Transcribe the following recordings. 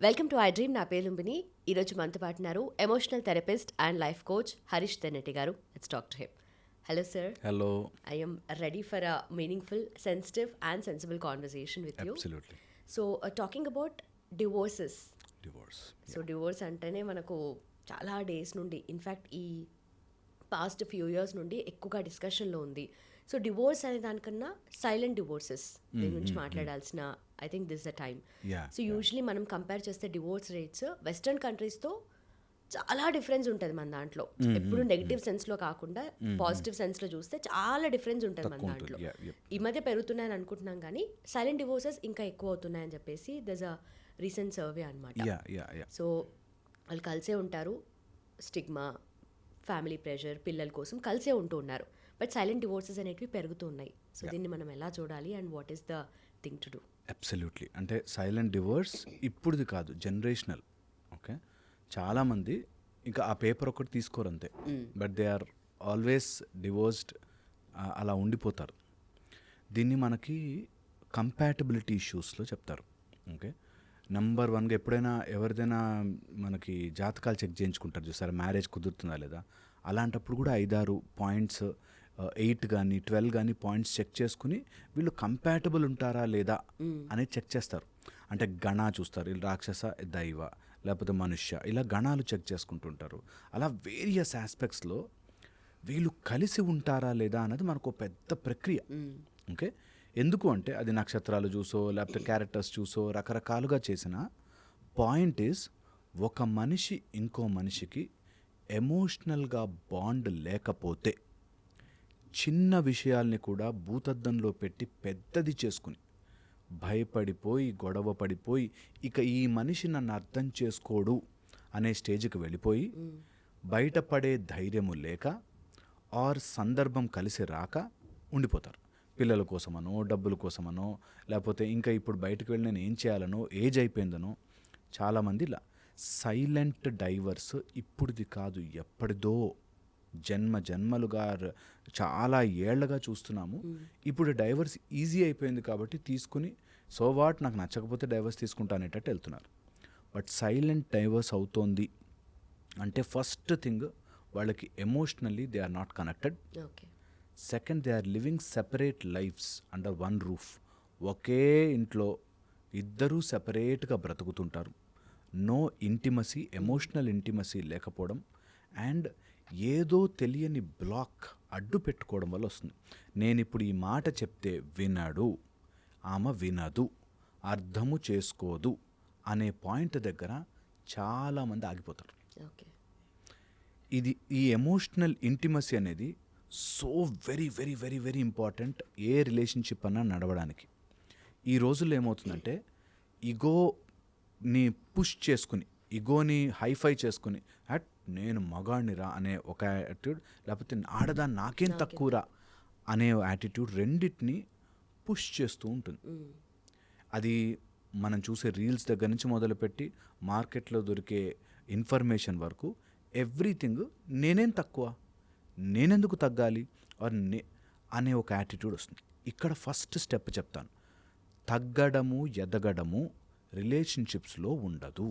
Welcome to I dream. నా పేరు లుంబిని. ఈరోజు మనతో పాటున్నారు emotional therapist and life coach Harish Tennetti గారు. Let's talk to him. Hello sir. Hello. I am ready for a meaningful, sensitive and sensible conversation with you. Absolutely. So talking about divorces. Divorce. So divorce అంటేనే మనకు చాలా days నుండి, in fact ఈ past few years నుండి ఎక్కువగా డిస్కషన్లో ఉంది. So divorce అనే దానికన్నా సైలెంట్ డివోర్సెస్ దీని గురించి మాట్లాడాల్సిన I think this the time. So usually మనం కంపేర్ చేస్తే డివోర్స్ రేట్స్ వెస్టర్న్ కంట్రీస్తో చాలా డిఫరెన్స్ ఉంటుంది మన దాంట్లో. ఎప్పుడు నెగిటివ్ సెన్స్లో కాకుండా పాజిటివ్ సెన్స్లో చూస్తే చాలా డిఫరెన్స్ ఉంటుంది మన దాంట్లో. ఈ మధ్య పెరుగుతున్నాయని అనుకుంటున్నాం, కానీ సైలెంట్ డివోర్సెస్ ఇంకా ఎక్కువ అవుతున్నాయని చెప్పేసి దస్ అ రీసెంట్ సర్వే అనమాట. సో వాళ్ళు కలిసే ఉంటారు, స్టిగ్మా, ఫ్యామిలీ ప్రెషర్, పిల్లల కోసం కలిసే ఉంటూ ఉన్నారు, బట్ సైలెంట్ డివోర్సెస్ అనేటివి పెరుగుతూ ఉన్నాయి. సో దీన్ని మనం ఎలా చూడాలి and what is the thing to do? Absolutely. అంటే సైలెంట్ డివోర్స్ ఇప్పుడుది కాదు, జనరేషనల్. ఓకే, చాలామంది ఇంకా ఆ పేపర్ ఒకటి తీసుకోరు అంతే, but they are always divorced, అలా ఉండిపోతారు. దీన్ని మనకి కంపాటబిలిటీ ఇష్యూస్లో చెప్తారు. ఓకే, నెంబర్ 1గా ఎప్పుడైనా ఎవరిదైనా మనకి జాతకాలు చెక్ చేయించుకుంటారు చూసారా, మ్యారేజ్ కుదురుతుందా లేదా. అలాంటప్పుడు కూడా 5-6 పాయింట్స్, 8 కానీ 12 కానీ పాయింట్స్ చెక్ చేసుకుని వీళ్ళు కంపాటబుల్ ఉంటారా లేదా అనేది చెక్ చేస్తారు. అంటే గణ చూస్తారు, వీళ్ళు రాక్షస, దైవ, లేకపోతే మనుష్య, ఇలా గణాలు చెక్ చేసుకుంటుంటారు. అలా వేరియస్ ఆస్పెక్ట్స్లో వీళ్ళు కలిసి ఉంటారా లేదా అన్నది మనకు పెద్ద ప్రక్రియ. ఓకే, ఎందుకు అంటే అది నక్షత్రాలు చూసో లేకపోతే క్యారెక్టర్స్ చూసో రకరకాలుగా చేసిన పాయింట్ ఈజ్, ఒక మనిషి ఇంకో మనిషికి ఎమోషనల్గా బాండ్ లేకపోతే చిన్న విషయాల్ని కూడా భూతద్దంలో పెట్టి పెద్దది చేసుకుని భయపడిపోయి గొడవ పడిపోయి ఇక ఈ మనిషి నన్ను అర్థం చేసుకోడు అనే స్టేజ్కి వెళ్ళిపోయి బయటపడే ధైర్యము లేక ఆర్ సందర్భం కలిసి రాక ఉండిపోతారు. పిల్లల కోసమనో, డబ్బుల కోసమనో, లేకపోతే ఇంకా ఇప్పుడు బయటకు వెళ్ళి నేను ఏం చేయాలనో, ఏజ్ అయిపోయిందనో. చాలామంది ఇలా సైలెంట్ డైవర్స్ ఇప్పుడుది కాదు, ఎప్పటిదో జన్మలుగా చాలా ఏళ్లగా చూస్తున్నాము. ఇప్పుడు డైవర్స్ ఈజీ అయిపోయింది కాబట్టి తీసుకుని సో వాట్, నాకు నచ్చకపోతే డైవర్స్ తీసుకుంటా అనేటట్టు వెళ్తున్నారు. బట్ సైలెంట్ డైవర్స్ అవుతోంది అంటే ఫస్ట్ థింగ్, వాళ్ళకి emotionally they are not connected. Second, they are living separate lives under one roof. ఒకే ఇంట్లో ఇద్దరూ సెపరేట్గా బ్రతుకుతుంటారు. నో ఇంటిమసీ, ఎమోషనల్ ఇంటిమసీ లేకపోవడం, అండ్ ఏదో తెలియని బ్లాక్ అడ్డు పెట్టుకోవడం వల్ల వస్తుంది. నేను ఇప్పుడు ఈ మాట చెప్తే వినడు, ఆమె వినదు, అర్థము చేసుకోదు అనే పాయింట్ దగ్గర చాలామంది ఆగిపోతారు. ఈ ఎమోషనల్ ఇంటిమసీ అనేది so very very very very important ఏ రిలేషన్షిప్ అన్నా నడవడానికి. ఈ రోజుల్లో ఏమవుతుందంటే, ఈగోని పుష్ చేసుకుని, ఈగోని హైఫై చేసుకుని, హట్ నేను మగాడినిరా అనే ఒక యాటిట్యూడ్, లేకపోతే ఆడదా నాకేం తక్కువరా అనే యాటిట్యూడ్, రెండింటిని పుష్ చేస్తూ ఉంటుంది. అది మనం చూసే రీల్స్ దగ్గర నుంచి మొదలుపెట్టి మార్కెట్లో దొరికే ఇన్ఫర్మేషన్ వరకు ఎవ్రీథింగ్ నేనేం తక్కువ, నేనెందుకు తగ్గాలి అనే ఒక యాటిట్యూడ్ వస్తుంది. ఇక్కడ ఫస్ట్ స్టెప్ చెప్తాను, తగ్గడము ఎదగడము రిలేషన్షిప్స్లో ఉండదు.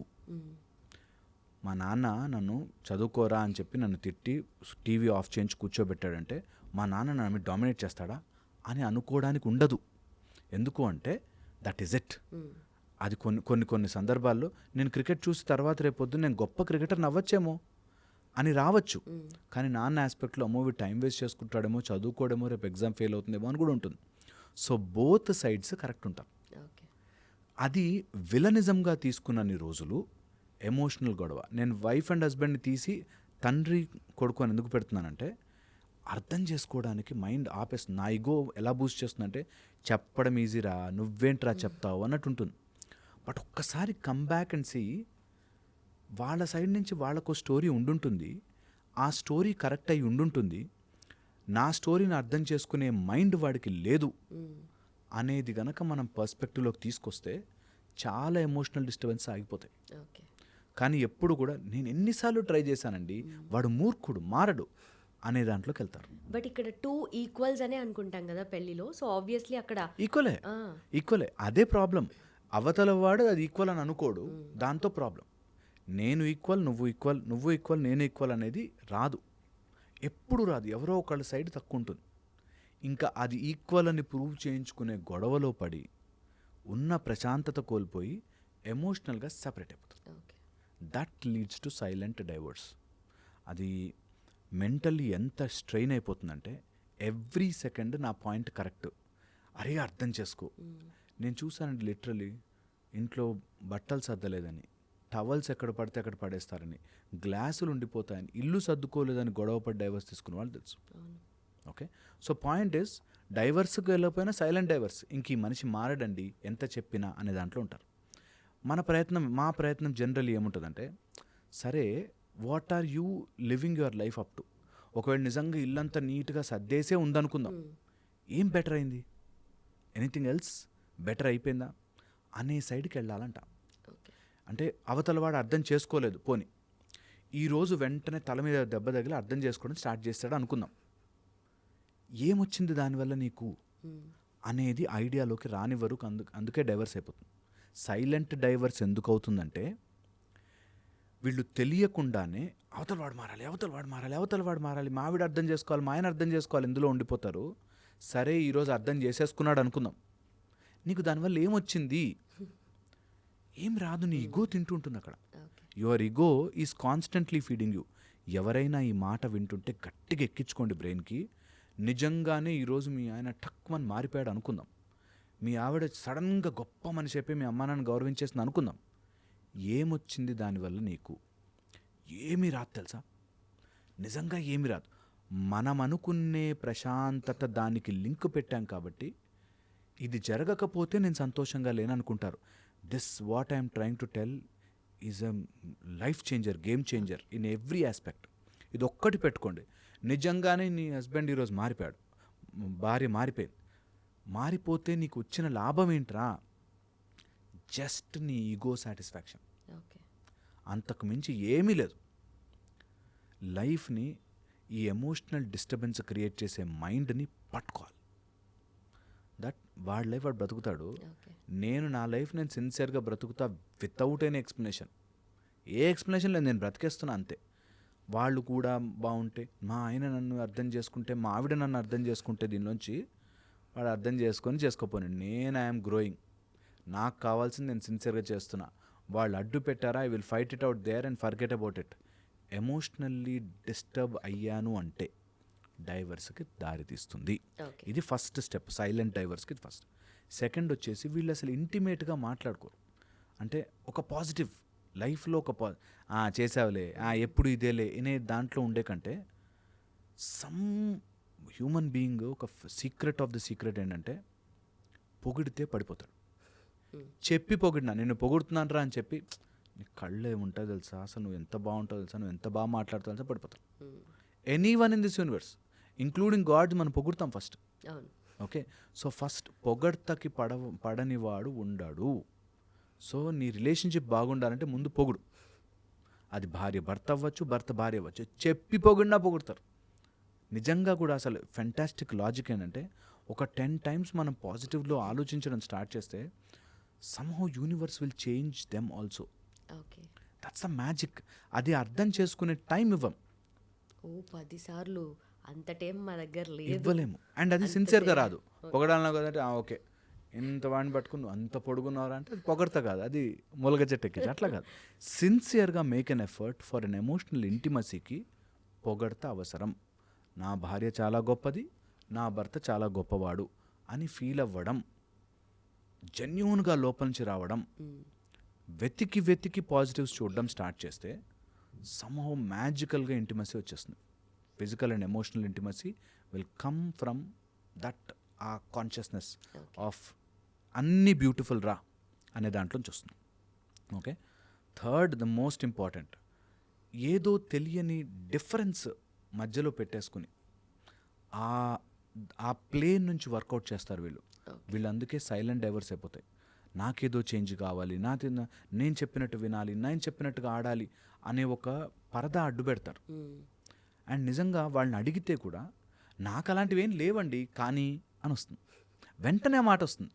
మా నాన్న నన్ను చదువుకోరా అని చెప్పి నన్ను తిట్టి టీవీ ఆఫ్ చేయించి కూర్చోబెట్టాడంటే మా నాన్న నన్ను డామినేట్ చేస్తాడా అని అనుకోవడానికి ఉండదు. ఎందుకు అంటే దట్ ఈజ్ ఇట్. అది కొన్ని సందర్భాల్లో నేను క్రికెట్ చూసి తర్వాత రేపొద్దు నేను గొప్ప క్రికెటర్ నవ్వచ్చేమో అని రావచ్చు, కానీ నాన్న ఆస్పెక్ట్లో అమ్మో వీడు టైం వేస్ట్ చేసుకుంటాడేమో, చదువుకోడేమో, రేపు ఎగ్జామ్ ఫెయిల్ అవుతుందేమో అని కూడా ఉంటుంది. సో బోత్ సైడ్స్ కరెక్ట్ ఉంటాం. అది విలనిజంగా తీసుకున్నన్ని రోజులు ఎమోషనల్ గొడవ. నేను వైఫ్ అండ్ హస్బెండ్ని తీసి తండ్రి కొడుకు అని ఎందుకు పెడుతున్నానంటే, అర్థం చేసుకోవడానికి మైండ్ ఆపేస్తుంది. నా ఈగో ఎలా బూస్ట్ చేస్తుందంటే, చెప్పడం ఈజీరా, నువ్వేంట్రా చెప్తావు అన్నట్టు ఉంటుంది. బట్ ఒక్కసారి కమ్ బ్యాక్ అండ్ సీ, వాళ్ళ సైడ్ నుంచి వాళ్ళకు స్టోరీ ఉండుంటుంది, ఆ స్టోరీ కరెక్ట్ అయి ఉండుంటుంది, నా స్టోరీని అర్థం చేసుకునే మైండ్ వాడికి లేదు అనేది గనక మనం పర్స్పెక్టివ్లోకి తీసుకొస్తే చాలా ఎమోషనల్ డిస్టర్బెన్స్ ఆగిపోతాయి. కానీ ఎప్పుడు కూడా నేను ఎన్నిసార్లు ట్రై చేశానండి, వాడు మూర్ఖుడు మారడు అనే దాంట్లోకి వెళ్తారు. బట్ ఇక్కడ 2 ఈక్వల్స్ అనే అనుకుంటాం కదా పెళ్లిలో. సో ఆబ్వియస్లీ అక్కడ ఈక్వలే. అదే ప్రాబ్లం. అవతల వాడు అది ఈక్వల్ అని అనుకోడు, దాంతో ప్రాబ్లం. నేను ఈక్వల్, నువ్వు ఈక్వల్, నువ్వు ఈక్వల్, నేను ఈక్వల్ అనేది రాదు, ఎప్పుడు రాదు. ఎవరో ఒకళ్ళ సైడ్ తక్కువ ఉంటుంది. ఇంకా అది ఈక్వల్ అని ప్రూవ్ చేయించుకునే గొడవలో పడి ఉన్న ప్రశాంతత కోల్పోయి ఎమోషనల్గా సపరేట్ అయిపోతుంది. That leads to silent divorce. అది మెంటల్లీ ఎంత స్ట్రెయిన్ అయిపోతుందంటే ఎవ్రీ సెకండ్ నా పాయింట్ కరెక్ట్, అరే అర్థం చేసుకో. నేను చూసానండి లిటరలీ, ఇంట్లో బట్టలు సర్దలేదని, టవల్స్ ఎక్కడ పడితే అక్కడ పడేస్తారని, గ్లాసులు ఉండిపోతాయని, ఇల్లు సర్దుకోలేదని గొడవపడి డైవర్స్ తీసుకునే వాళ్ళు తెలుసు. ఓకే, సో పాయింట్ ఇస్ డైవర్స్కి వెళ్ళకపోయినా సైలెంట్ డైవర్స్, ఇంక ఈ మనిషి మారడండి ఎంత చెప్పినా అనే దాంట్లో ఉంటారు. మా ప్రయత్నం జనరల్లీ ఏముంటుందంటే, సరే what are you living your life up to. ఒకవేళ నిజంగా ఇల్లంతా నీట్గా సర్దేసే ఉందనుకుందాం, ఏం బెటర్ అయింది, ఎనీథింగ్ ఎల్స్ బెటర్ అయిపోయిందా అనే సైడ్కి వెళ్ళాలంట. అంటే అవతల వాడు అర్థం చేసుకోలేదు, పోని ఈరోజు వెంటనే తల మీద దెబ్బ తగిలి అర్థం చేసుకోవడం స్టార్ట్ చేస్తాడు అనుకుందాం, ఏమొచ్చింది దానివల్ల నీకు అనేది ఐడియాలోకి రానివ్వరు. అందుకే డైవర్స్ అయిపోతుంది. సైలెంట్ డైవర్స్ ఎందుకు అవుతుందంటే, వీళ్ళు తెలియకుండానే అవతల వాడు మారాలి, మా ఆవిడ అర్థం చేసుకోవాలి, మా ఆయన అర్థం చేసుకోవాలి, ఇందులో ఉండిపోతారు. సరే ఈరోజు అర్థం చేసేసుకున్నాడు అనుకుందాం, నీకు దానివల్ల ఏమొచ్చింది, ఏం రాదు, నీ ఇగో తింటుంటుంది అక్కడ. Your ego is constantly feeding you. ఎవరైనా ఈ మాట వింటుంటే గట్టిగా ఎక్కించుకోండి బ్రెయిన్కి. నిజంగానే ఈరోజు మీ ఆయన టక్మని మారిపోయాడు అనుకుందాం, మీ ఆవిడ సడన్గా గొప్ప మనిషి అయిపోయి మీ అమ్మా నాన్న గౌరవించేసింది అనుకుందాం, ఏమొచ్చింది దానివల్ల నీకు, ఏమీ రాదు తెలుసా, నిజంగా ఏమీ రాదు. మనం అనుకునే ప్రశాంతత దానికి లింక్ పెట్టాం కాబట్టి ఇది జరగకపోతే నేను సంతోషంగా లేననుకుంటారు. This what I'm trying to tell is a life changer, game changer in every aspect. ఇది ఒక్కటి పెట్టుకోండి, నిజంగానే నీ హస్బెండ్ ఈరోజు మారిపోయాడు, భార్య మారిపోయింది, మారిపోతే నీకు వచ్చిన లాభం ఏంట్రా, జస్ట్ నీ ఈగో సాటిస్ఫాక్షన్, అంతకు మించి ఏమీ లేదు. లైఫ్ని ఈ ఎమోషనల్ డిస్టర్బెన్స్ క్రియేట్ చేసే మైండ్ని పట్టుకోవాలి. దట్ వాడి లైఫ్ వాడు బ్రతుకుతాడు, నేను నా లైఫ్ నేను సిన్సియర్గా బ్రతుకుతా వితౌట్ ఎనీ ఎక్స్ప్లెనేషన్. ఏ ఎక్స్ప్లెనేషన్ లేదు, నేను బ్రతికేస్తున్నా అంతే. వాళ్ళు కూడా బాగుంటే, మా ఆయన నన్ను అర్థం చేసుకుంటే, మా ఆవిడ నన్ను అర్థం చేసుకుంటే, దీనిలోంచి వాడు అర్థం చేసుకోపోయి నేను ఐఎమ్ గ్రోయింగ్, నాకు కావాల్సింది నేను సిన్సియర్గా చేస్తున్నా. వాళ్ళు అడ్డు పెట్టారా, I will fight it out there and forget about it. Emotionally disturb అయ్యాను అంటే డైవర్స్కి దారితీస్తుంది. ఇది ఫస్ట్ స్టెప్, సైలెంట్ డైవర్స్కి ఫస్ట్. సెకండ్ వచ్చేసి వీళ్ళు అసలు ఇంటిమేట్గా మాట్లాడుకోరు. అంటే ఒక పాజిటివ్ లైఫ్లో ఒక చేసావులే, ఎప్పుడు ఇదేలే అనే దాంట్లో ఉండే కంటే, సమ్ హ్యూమన్ బీయింగ్ ఒక సీక్రెట్ ఆఫ్ ది సీక్రెట్ ఏంటంటే, పొగిడితే పడిపోతాడు. చెప్పి పొగిడినా, నేను పొగుడుతున్నాను రా అని చెప్పి, నీ కళ్ళు ఏముంటాయి తెలుసా, అసలు నువ్వు ఎంత బాగుంటావు తెలుసా, నువ్వు ఎంత బాగా మాట్లాడుతావు తెలుసా, పడిపోతాడు. Any one in this universe including God మనం పొగుడుతాం ఫస్ట్. ఓకే, సో ఫస్ట్ పొగడ్తకి పడని వాడు ఉండడు. సో నీ రిలేషన్షిప్ బాగుండాలంటే ముందు పొగుడు. అది భార్య భర్త అవ్వచ్చు, భర్త భార్య అవ్వచ్చు, చెప్పి పొగిడినా పొగుడతారు. నిజంగా కూడా అసలు ఫెంటాస్టిక్ లాజిక్ ఏంటంటే, ఒక 10 times మనం పాజిటివ్లో ఆలోచించడం స్టార్ట్ చేస్తే somehow universe will change them also. That's the magic. అది అర్థం చేసుకునే టైం ఇవ్వం. 10 సార్లు అంత టైం మా దగ్గర లేదు, ఇవ్వలేము. అండ్ అది సిన్సియర్గా రాదు. పొగడాలన్నా కదంటే ఓకే ఇంత వాడిని పట్టుకుని నువ్వు అంత పొడుగున్నారా అంటే అది పొగడతా కాదు, అది మొలగ చెట్టు ఎక్కించి అట్లా కాదు. సిన్సియర్గా make an effort for an emotional ఇంటిమసీకి పొగడతా అవసరం. నా భార్య చాలా గొప్పది, నా భర్త చాలా గొప్పవాడు అని ఫీల్ అవ్వడం, జెన్యూన్గా లోపల నుంచి రావడం, వెతికి పాజిటివ్స్ చూడడం స్టార్ట్ చేస్తే సమ్హౌ మ్యాజికల్గా ఇంటిమసీ వచ్చేస్తుంది. Physical and emotional intimacy will come from that ఆ కాన్షియస్నెస్ ఆఫ్ అన్నీ బ్యూటిఫుల్ రా అనే దాంట్లోంచి వస్తుంది. Okay, third the most important, ఏదో తెలియని డిఫరెన్స్ మధ్యలో పెట్టేసుకుని ఆ ప్లేన్ నుంచి వర్కౌట్ చేస్తారు వీళ్ళు అందుకే సైలెంట్ డైవర్స్ అయిపోతాయి. నాకేదో చేంజ్ కావాలి, నేను చెప్పినట్టు వినాలి, నేను చెప్పినట్టుగా ఆడాలి అనే ఒక పరదా అడ్డు పెడతారు. అండ్ నిజంగా వాళ్ళని అడిగితే కూడా నాకు అలాంటివి ఏం లేవండి కానీ అని వస్తుంది, వెంటనే మాట వస్తుంది.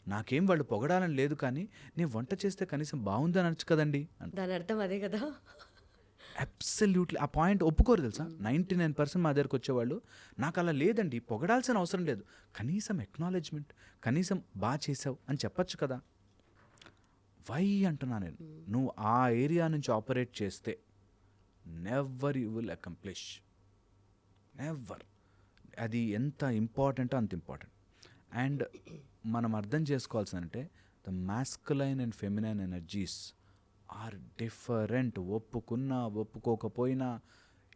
నాకేం వాళ్ళు పొగడాలని లేదు, కానీ నేను వంట చేస్తే కనీసం బాగుందని అనొచ్చు కదండి అని. దాని అర్థం అదే కదా. అబ్సల్యూట్లీ ఆ పాయింట్ ఒప్పుకోరు తెలుసా. 99% మా దగ్గరకు వచ్చేవాళ్ళు నాకు అలా లేదండి, పొగడాల్సిన అవసరం లేదు, కనీసం ఎక్నాలెడ్జ్మెంట్, కనీసం బాగా చేసావు అని చెప్పచ్చు కదా. వై అంటున్నా నేను, నువ్వు ఆ ఏరియా నుంచి ఆపరేట్ చేస్తే never you will accomplish, never. అది ఎంత ఇంపార్టెంటో అంత ఇంపార్టెంట్. అండ్ మనం అర్థం చేసుకోవాల్సిందంటే the masculine and feminine energies are different. ఒప్పుకున్నా ఒప్పుకోకపోయినా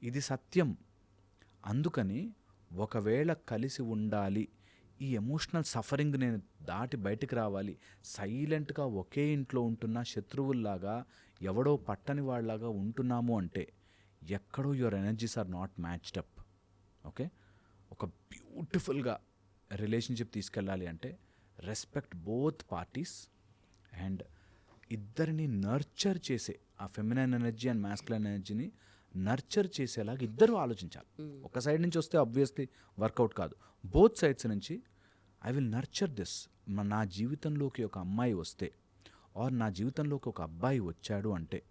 ఇది సత్యం. అందుకని ఒకవేళ కలిసి ఉండాలి, ఈ ఎమోషనల్ సఫరింగ్ నేను దాటి బయటికి రావాలి, సైలెంట్గా ఒకే ఇంట్లో ఉంటున్న శత్రువుల్లాగా ఎవడో పట్టని వాళ్ళలాగా ఉంటున్నాము అంటే ఎక్కడో your energies are not matched up. Okay, ఒక బ్యూటిఫుల్గా రిలేషన్షిప్ తీసుకెళ్ళాలి అంటే రెస్పెక్ట్ బోత్ పార్టీస్ అండ్ ఇద్దరిని నర్చర్ చేసే ఆ ఫెమినైన్ ఎనర్జీ అండ్ మాస్కులైన్ ఎనర్జీని నర్చర్ చేసేలాగా ఇద్దరు ఆలోచించాలి. ఒక సైడ్ నుంచి వస్తే ఆబ్వియస్లీ వర్కౌట్ కాదు, బోత్ సైడ్స్ నుంచి ఐ విల్ నర్చర్ దిస్. నా జీవితంలోకి ఒక అమ్మాయి వస్తే ఆర్ నా జీవితంలోకి ఒక అబ్బాయి వచ్చాడు అంటే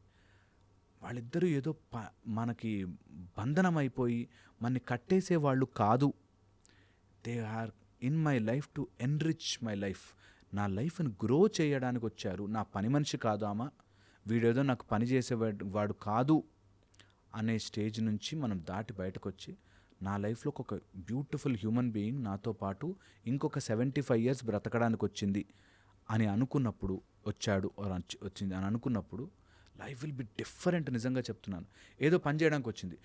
వాళ్ళిద్దరూ ఏదో మనకి బంధనం అయిపోయి మనని కట్టేసే వాళ్ళు కాదు. They are in my life to enrich my life. నా లైఫ్ని గ్రో చేయడానికి వచ్చారు. నా పని మనిషి కాదు ఆమె, వీడేదో నాకు పని చేసేవాడు కాదు అనే స్టేజ్ నుంచి మనం దాటి బయటకు వచ్చి నా లైఫ్లో ఒక బ్యూటిఫుల్ హ్యూమన్ బీయింగ్ నాతో పాటు ఇంకొక 75 years బ్రతకడానికి వచ్చింది అని అనుకున్నప్పుడు, వచ్చాడు వచ్చింది అని అనుకున్నప్పుడు లైఫ్ విల్ బి డిఫరెంట్. నిజంగా చెప్తున్నాను. ఏదో పని చేయడానికి వచ్చింది,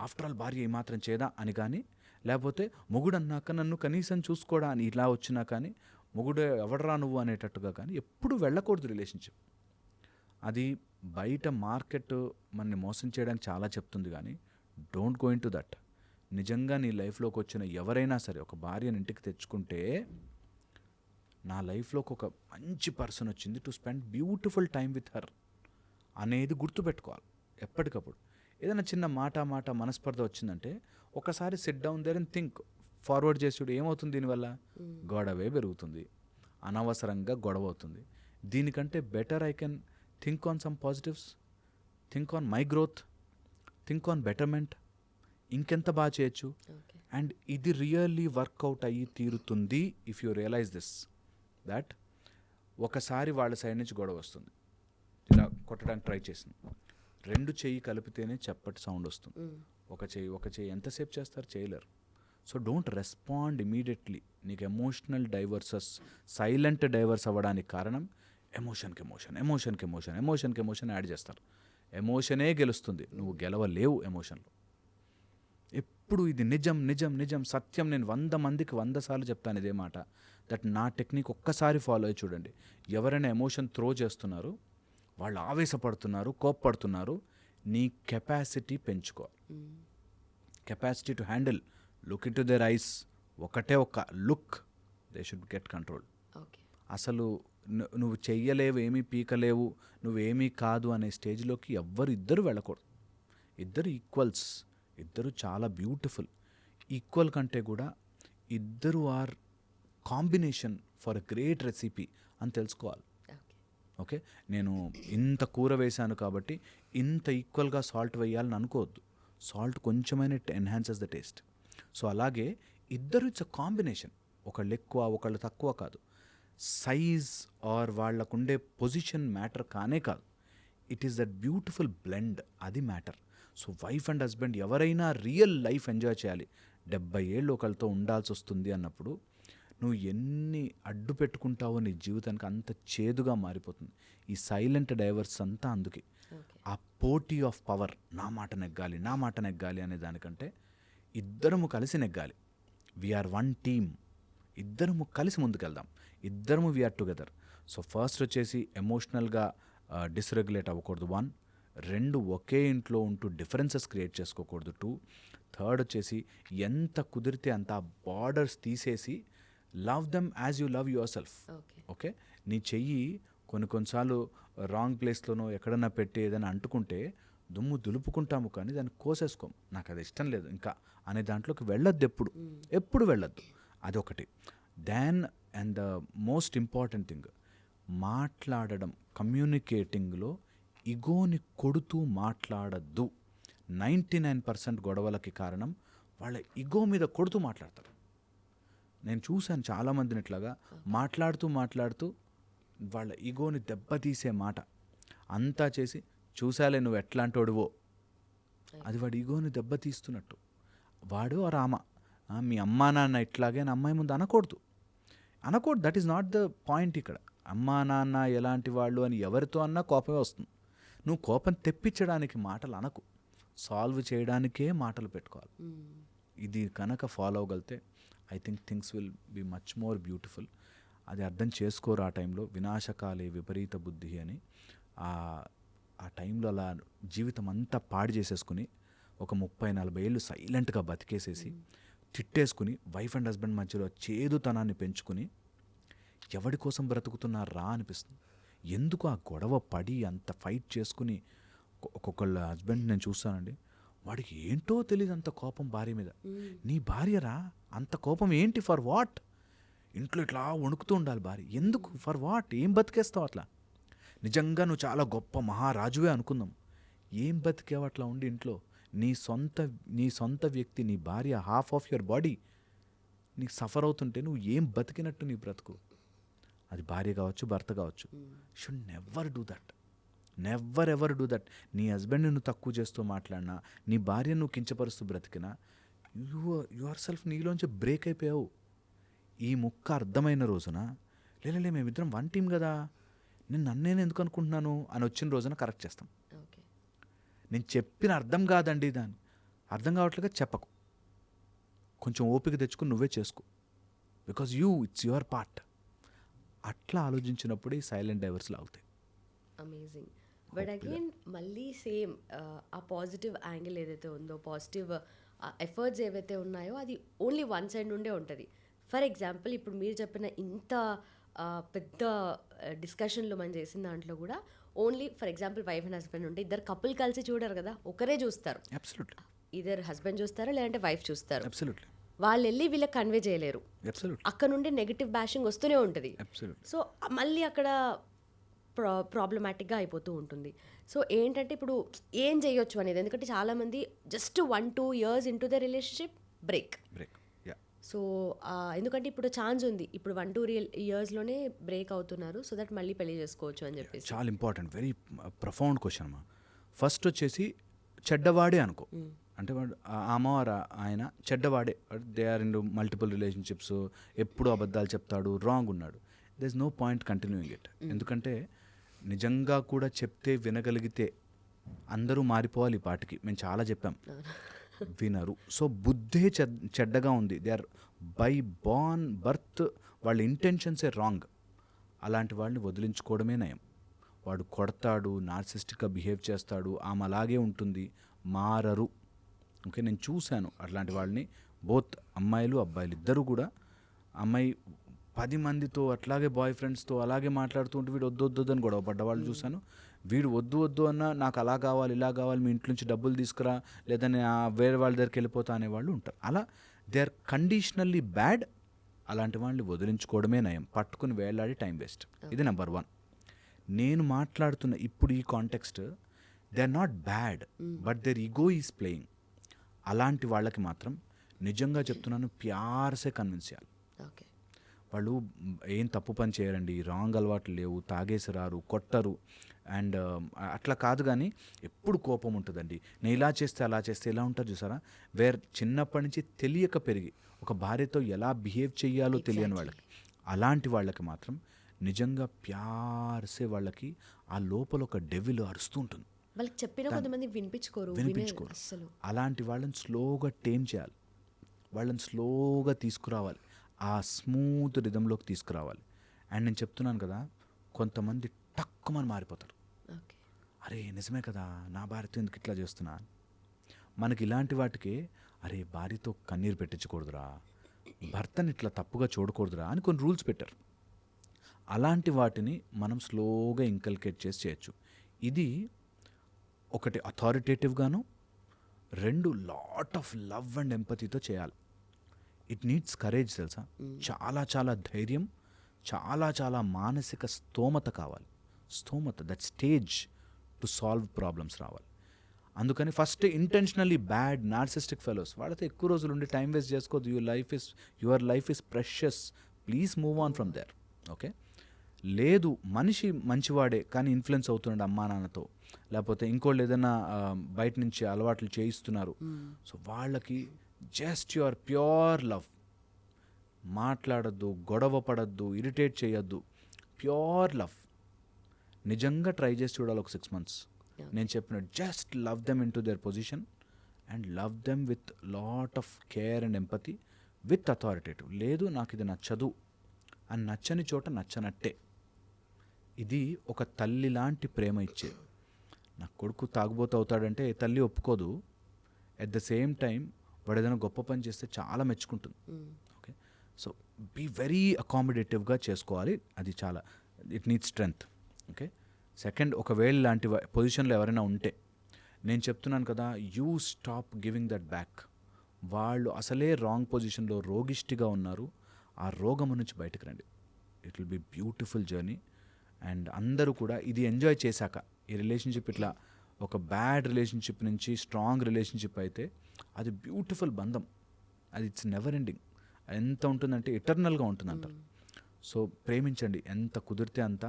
ఆఫ్టర్ ఆల్ భార్య ఏమాత్రం చేయదా అని కానీ, లేకపోతే మొగుడు అన్నాక నన్ను కనీసం చూసుకోడా అని ఇలా వచ్చినా కానీ, మొగుడు ఎవడరా నువ్వు అనేటట్టుగా కానీ ఎప్పుడు వెళ్ళకూడదు రిలేషన్షిప్. అది బయట మార్కెట్ మనని మోసం చేయడానికి చాలా చెప్తుంది, కానీ don't go in to that. నిజంగా నీ లైఫ్లోకి వచ్చిన ఎవరైనా సరే ఒక భార్యను ఇంటికి తెచ్చుకుంటే, నా లైఫ్లోకి ఒక మంచి పర్సన్ వచ్చింది to spend beautiful time with her అనేది గుర్తుపెట్టుకోవాలి ఎప్పటికప్పుడు. ఏదైనా చిన్న మాట మనస్పర్ధ వచ్చిందంటే ఒకసారి sit down there and think, forward చేసి ఏమవుతుంది దీనివల్ల, గొడవే పెరుగుతుంది, అనవసరంగా గొడవ అవుతుంది. దీనికంటే better I can think on some positives, think on my growth, think on betterment, ఇంకెంత బాగా చేయొచ్చు. అండ్ ఇది రియల్లీ వర్కౌట్ అయ్యి తీరుతుంది if you realise this, that ఒకసారి వాళ్ళ సైడ్ నుంచి గొడవ వస్తుంది, ఇలా కొట్టడానికి ట్రై చేసింది, 2 చెయ్యి కలిపితేనే చప్పటి సౌండ్ వస్తుంది. ఒక చెయ్యి ఎంతసేపు చేస్తారు, చేయలేరు. So don't respond immediately. నీకు ఎమోషనల్ డైవర్సెస్, సైలెంట్ డైవర్స్ అవ్వడానికి కారణం ఎమోషన్కి ఎమోషన్ యాడ్ చేస్తారు. ఎమోషనే గెలుస్తుంది, నువ్వు గెలవలేవు ఎమోషన్లో. ఎప్పుడు ఇది నిజం సత్యం. నేను 100 మందికి 100 సార్లు చెప్తాను ఇదే మాట. దట్ నా టెక్నిక్ ఒక్కసారి ఫాలో అయ్యి చూడండి. ఎవరైనా ఎమోషన్ త్రో చేస్తున్నారు, వాళ్ళు ఆవేశపడుతున్నారు, కోప్పడుతున్నారు, నీ కెపాసిటీ పెంచుకో. Capacity to handle, look into their eyes, ఒకటే ఒక look, they should get control. అసలు నువ్వు చెయ్యలేవు, ఏమీ పీకలేవు, నువ్వేమీ కాదు అనే స్టేజ్లోకి ఇద్దరు వెళ్ళకూడదు. ఇద్దరు ఈక్వల్స్, ఇద్దరు చాలా బ్యూటిఫుల్. ఈక్వల్ కంటే కూడా ఇద్దరు or combination for a great recipe అని తెలుసుకోవాలి. ఓకే, నేను ఇంత కూర వేశాను కాబట్టి ఇంత ఈక్వల్గా సాల్ట్ వేయాలని అనుకోవద్దు. సాల్ట్ కొంచెమైనా ఎన్హాన్సెస్ ద టేస్ట్. సో అలాగే ఇద్దరు ఇట్స్ అ కాంబినేషన్, ఒకళ్ళు ఎక్కువ ఒకళ్ళు తక్కువ కాదు. సైజ్ ఆర్ వాళ్ళకుండే పొజిషన్ మ్యాటర్ కానే కాదు. It is that beautiful blend, అది matter. So wife and husband ఎవరైనా రియల్ లైఫ్ ఎంజాయ్ చేయాలి, 70 ఏళ్ళు ఒకళ్ళతో ఉండాల్సి వస్తుంది అన్నప్పుడు నువ్వు ఎన్ని అడ్డు పెట్టుకుంటావో నీ జీవితానికి అంత చేదుగా మారిపోతుంది. ఈ సైలెంట్ డైవర్స్ అంతా అందుకే. ఆ పోటీ ఆఫ్ పవర్, నా మాట నెగ్గాలి అనే దానికంటే ఇద్దరము కలిసి నెగ్గాలి. వీఆర్ వన్ టీమ్, ఇద్దరము కలిసి ముందుకెళ్దాం, ఇద్దరము వీఆర్ టుగెదర్. సో ఫస్ట్ వచ్చేసి ఎమోషనల్గా డిస్రెగ్యులేట్ అవ్వకూడదు 1, 2 ఒకే ఇంట్లో ఉంటూ డిఫరెన్సెస్ క్రియేట్ చేసుకోకూడదు 2, థర్డ్ వచ్చేసి ఎంత కుదిరితే అంత బార్డర్స్ తీసేసి love them as you love your self. Okay, నీ చెయ్యి కొన్నిసార్లు రాంగ్ ప్లేస్లోనో ఎక్కడన్నా పెట్టి ఏదైనా అంటుకుంటే దుమ్ము దులుపుకుంటాము, కానీ దాన్ని కోసేసుకోం. నాకు అది ఇష్టం లేదు ఇంకా అనే దాంట్లోకి వెళ్ళొద్దు, ఎప్పుడు వెళ్ళొద్దు. అదొకటి. Then and the most important thing, మాట్లాడడం, కమ్యూనికేటింగ్లో ఇగోని కొడుతూ మాట్లాడద్దు. 99% గొడవలకి కారణం వాళ్ళ ఇగో మీద కొడుతూ మాట్లాడతారు. నేను చూశాను చాలామందిని ఇట్లాగా మాట్లాడుతూ వాళ్ళ ఈగోని దెబ్బతీసే మాట అంతా చేసి, చూసాలే నువ్వు ఎట్లాంటోడివో, అది వాడి ఈగోని దెబ్బతీస్తున్నట్టు. వాడు ఆ రామ మీ అమ్మా నాన్న ఇట్లాగే అని అమ్మాయి ముందు అనకూడదు. That is not the point ఇక్కడ. అమ్మా నాన్న ఎలాంటి వాళ్ళు అని ఎవరితో అన్నా కోపమే వస్తుంది. నువ్వు కోపం తెప్పించడానికి మాటలు అనకు, సాల్వ్ చేయడానికే మాటలు పెట్టుకోవాలి. ఇది కనుక ఫాలో అవ్వగలితే I think things will be much more beautiful. అది అర్థం చేసుకోరు ఆ టైంలో. వినాశకాలే విపరీత బుద్ధి అని ఆ టైంలో అలా జీవితం అంతా పాడు చేసేసుకుని ఒక 30-40 ఏళ్ళు సైలెంట్గా బతికేసేసి తిట్టేసుకుని వైఫ్ అండ్ హస్బెండ్ మధ్యలో చేదుతనాన్ని పెంచుకుని ఎవడి కోసం బ్రతుకుతున్నారా అనిపిస్తుంది. ఎందుకు ఆ గొడవ పడి అంత ఫైట్ చేసుకుని ఒక్కొక్కళ్ళ హస్బెండ్ నేను చూస్తానండి, వాడికి ఏంటో తెలియదు అంత కోపం భార్య మీద. నీ భార్యరా, అంత కోపం ఏంటి, ఫర్ వాట్? ఇంట్లో ఇట్లా వణుకుతూ ఉండాలి భార్య, ఎందుకు, ఫర్ వాట్? ఏం బతికేస్తావు అట్లా? నిజంగా నువ్వు చాలా గొప్ప మహారాజువే అనుకుందాం, ఏం బతికేవు అట్లా ఉండి ఇంట్లో? నీ సొంత వ్యక్తి, నీ భార్య, హాఫ్ ఆఫ్ యువర్ బాడీ నీకు సఫర్ అవుతుంటే నువ్వు ఏం బతికినట్టు నీ బ్రతుకు? అది భార్య కావచ్చు, భర్త కావచ్చు. Should never do that, never ever do that. నీ హస్బెండ్ని నువ్వు తక్కువ చేస్తూ మాట్లాడినా, నీ భార్యను నువ్వు కించపరుస్తూ బ్రతికినా, యువర్ సెల్ఫ్ నీలోంచి బ్రేక్ అయిపోయావు. ఈ ముక్క అర్థమైన రోజున లేలే మేమిద్దరం వన్ టీం కదా, నేను నన్నేను ఎందుకు అనుకుంటున్నాను అని వచ్చిన రోజున కరెక్ట్ చేస్తాం. నేను చెప్పిన అర్థం కాదండి, దాన్ని అర్థం కావట్లేగా చెప్పకు, కొంచెం ఓపిక తెచ్చుకుని నువ్వే చేసుకో, బికాజ్ ఇట్స్ యువర్ పార్ట్. అట్లా ఆలోచించినప్పుడు ఈ సైలెంట్ డైవర్స్లు అవుతాయి. అమేజింగ్. బట్ అగైన్ మళ్ళీ సేమ్ ఆ పాజిటివ్ యాంగిల్ ఏదైతే ఉందో, పాజిటివ్ ఎఫర్ట్స్ ఏవైతే ఉన్నాయో అది ఓన్లీ వన్ సైడ్ నుండే ఉంటుంది. ఫర్ ఎగ్జాంపుల్ ఇప్పుడు మీరు చెప్పిన ఇంత పెద్ద డిస్కషన్లో మనం చేసిన దాంట్లో కూడా only for example wife and husband ఉంటే ఇద్దరు కపుల్ కలిసి చూడరు కదా, ఒకరే చూస్తారు. ఇద్దరు హస్బెండ్ చూస్తారా లేదంటే వైఫ్ చూస్తారు. వాళ్ళు వెళ్ళి వీళ్ళకి కన్వే చేయలేరు. అక్కడ నుండి నెగిటివ్ బ్యాషింగ్ వస్తూనే ఉంటుంది. సో మళ్ళీ అక్కడ ప్రాబ్లమాటిక్గా అయిపోతూ ఉంటుంది. సో ఏంటంటే ఇప్పుడు ఏం చేయొచ్చు అనేది, ఎందుకంటే చాలామంది just 1-2 years into the relationship break. So ఎందుకంటే ఇప్పుడు ఛాన్స్ ఉంది, ఇప్పుడు 1-2 yearsలోనే బ్రేక్ అవుతున్నారు, సో దట్ మళ్ళీ పెళ్లి చేసుకోవచ్చు అని చెప్పేసి. చాలా ఇంపార్టెంట్, వెరీ ప్రొఫౌండ్ క్వశ్చన్ అమ్మా. ఫస్ట్ వచ్చేసి చెడ్డవాడే అనుకో, అంటే వాడు ఆమె ఆయన చెడ్డవాడే, they are in multiple relationships, ఎప్పుడు అబద్ధాలు చెప్తాడు, రాంగ్ ఉన్నాడు, there is no point continuing it. ఎందుకంటే నిజంగా కూడా చెప్తే వినగలిగితే అందరూ మారిపోవాలి. ఈ పాటికి మేము చాలా చెప్పాం, వినరు. సో బుద్ధే చెడ్డగా ఉంది, దే ఆర్ బై బర్త్ వాళ్ళ ఇంటెన్షన్సే రాంగ్. అలాంటి వాళ్ళని వదిలించుకోవడమే నయం. వాడు కొడతాడు, నార్సిస్టిక్గా బిహేవ్ చేస్తాడు, ఆమె అలాగే ఉంటుంది, మారరు. ఓకే, నేను చూశాను అట్లాంటి వాళ్ళని, బోత్ అమ్మాయిలు అబ్బాయిలు ఇద్దరు కూడా. అమ్మాయి 10 మందితో అట్లాగే బాయ్ ఫ్రెండ్స్తో అలాగే మాట్లాడుతూ ఉంటే వీడు వద్దు అని గొడవ పడ్డవాళ్ళు చూశాను. వీడు వద్దు అన్నా నాకు అలా కావాలి ఇలా కావాలి, మీ ఇంట్లో నుంచి డబ్బులు తీసుకురా, లేదా నేను వేరే వాళ్ళ దగ్గరికి వెళ్ళిపోతా అనేవాళ్ళు ఉంటారు. అలా దే ఆర్ కండిషనల్లీ బ్యాడ్. అలాంటి వాళ్ళని వదిలించుకోవడమే నయం, పట్టుకుని వేలాడి టైం వేస్ట్. ఇది నెంబర్ 1. నేను మాట్లాడుతున్న ఇప్పుడు ఈ context, they are not bad but their ego is playing. అలాంటి వాళ్ళకి మాత్రం నిజంగా చెప్తున్నాను, ప్యార్సే కన్విన్స్ చేయాలి. వాళ్ళు ఏం తప్పు పని చేయరండి, రాంగ్ అలవాట్లు లేవు, తాగేసి రారు, కొట్టరు, అండ్ అట్లా కాదు. కానీ ఎప్పుడు కోపం ఉంటుందండి, నేను ఇలా చేస్తే అలా చేస్తే ఇలా ఉంటుంది చూసారా. చిన్నప్పటి నుంచి తెలియక పెరిగి ఒక భార్యతో ఎలా బిహేవ్ చేయాలో తెలియని వాళ్ళకి, అలాంటి వాళ్ళకి మాత్రం నిజంగా ప్యార్సే వాళ్ళకి ఆ లోపల ఒక డెవిల్ అరుస్తూ ఉంటుంది. వాళ్ళకి చెప్పిన కొంతమంది వినిపించుకోరు. అలాంటి వాళ్ళని స్లోగా టేమ్ చేయాలి, వాళ్ళని స్లోగా తీసుకురావాలి, ఆ స్మూత్ రిథంలోకి తీసుకురావాలి. అండ్ నేను చెప్తున్నాను కదా, కొంతమంది టక్కుమని మారిపోతారు. అరే నిజమే కదా, నా భార్యతో ఎందుకు ఇట్లా చేస్తున్నా. మనకి ఇలాంటి వాటికి అరే భార్యతో కన్నీరు పెట్టించకూడదురా, భర్తని ఇట్లా తప్పుగా చూడకూడదురా అని కొన్ని రూల్స్ పెట్టారు. అలాంటి వాటిని మనం స్లోగా ఇంకల్కేట్ చేసి చేయొచ్చు. ఇది ఒకటి అథారిటేటివ్గాను, 2 లాట్ ఆఫ్ లవ్ అండ్ ఎంపతితో చేయాలి. ఇట్ నీడ్స్ కరేజ్ తెలుసా, చాలా చాలా ధైర్యం చాలా చాలా మానసిక స్తోమత కావాలి. స్తోమత, that stage to solve problems రావాలి. అందుకని first intentionally bad narcissistic fellows వాళ్ళతో ఎక్కువ రోజులు ఉండి టైం వేస్ట్ చేసుకోవద్దు. Your life is precious, please move on from there. Okay, లేదు మనిషి మంచివాడే కానీ ఇన్ఫ్లుయెన్స్ అవుతున్నాడు అమ్మా నాన్నతో, లేకపోతే ఇంకోళ్ళు ఏదైనా బయట నుంచి అలవాట్లు చేయిస్తున్నారు, సో వాళ్ళకి జస్ట్ యువర్ ప్యూర్ లవ్, మాట్లాడద్దు, గొడవ పడద్దు, ఇరిటేట్ చేయొద్దు, ప్యూర్ లవ్ నిజంగా ట్రై చేసి చూడాలి ఒక 6 months. నేను చెప్పినట్టు just love them in to their position and love them with lot of care and empathy with authoritative. లేదు నాకు ఇది నచ్చదు అని నచ్చని చోట నచ్చనట్టే. ఇది ఒక తల్లి లాంటి ప్రేమ ఇచ్చేది. నా కొడుకు తాగుబోతు అవుతాడంటే తల్లి ఒప్పుకోదు. ఎట్ ద సేమ్ టైం వాడు ఏదైనా గొప్ప పని చేస్తే చాలా మెచ్చుకుంటుంది. ఓకే, సో బీ వెరీ అకామిడేటివ్గా చేసుకోవాలి. అది చాలా, it needs strength. Okay, second, ఒకవేళ లాంటి పొజిషన్లో ఎవరైనా ఉంటే నేను చెప్తున్నాను కదా, you stop giving that back. వాళ్ళు అసలే రాంగ్ పొజిషన్లో రోగిష్టిగా ఉన్నారు, ఆ రోగం నుంచి బయటకు రండి. It will be beautiful journey. And అందరూ కూడా ఇది ఎంజాయ్ చేశాక, ఈ రిలేషన్షిప్ ఇట్లా ఒక బ్యాడ్ రిలేషన్షిప్ నుంచి స్ట్రాంగ్ రిలేషన్షిప్ అయితే అది బ్యూటిఫుల్ బంధం. అది ఇట్స్ నెవర్ ఎండింగ్. ఎంత ఉంటుందంటే ఎటర్నల్గా ఉంటుందంటారు. సో ప్రేమించండి ఎంత కుదిరితే అంత.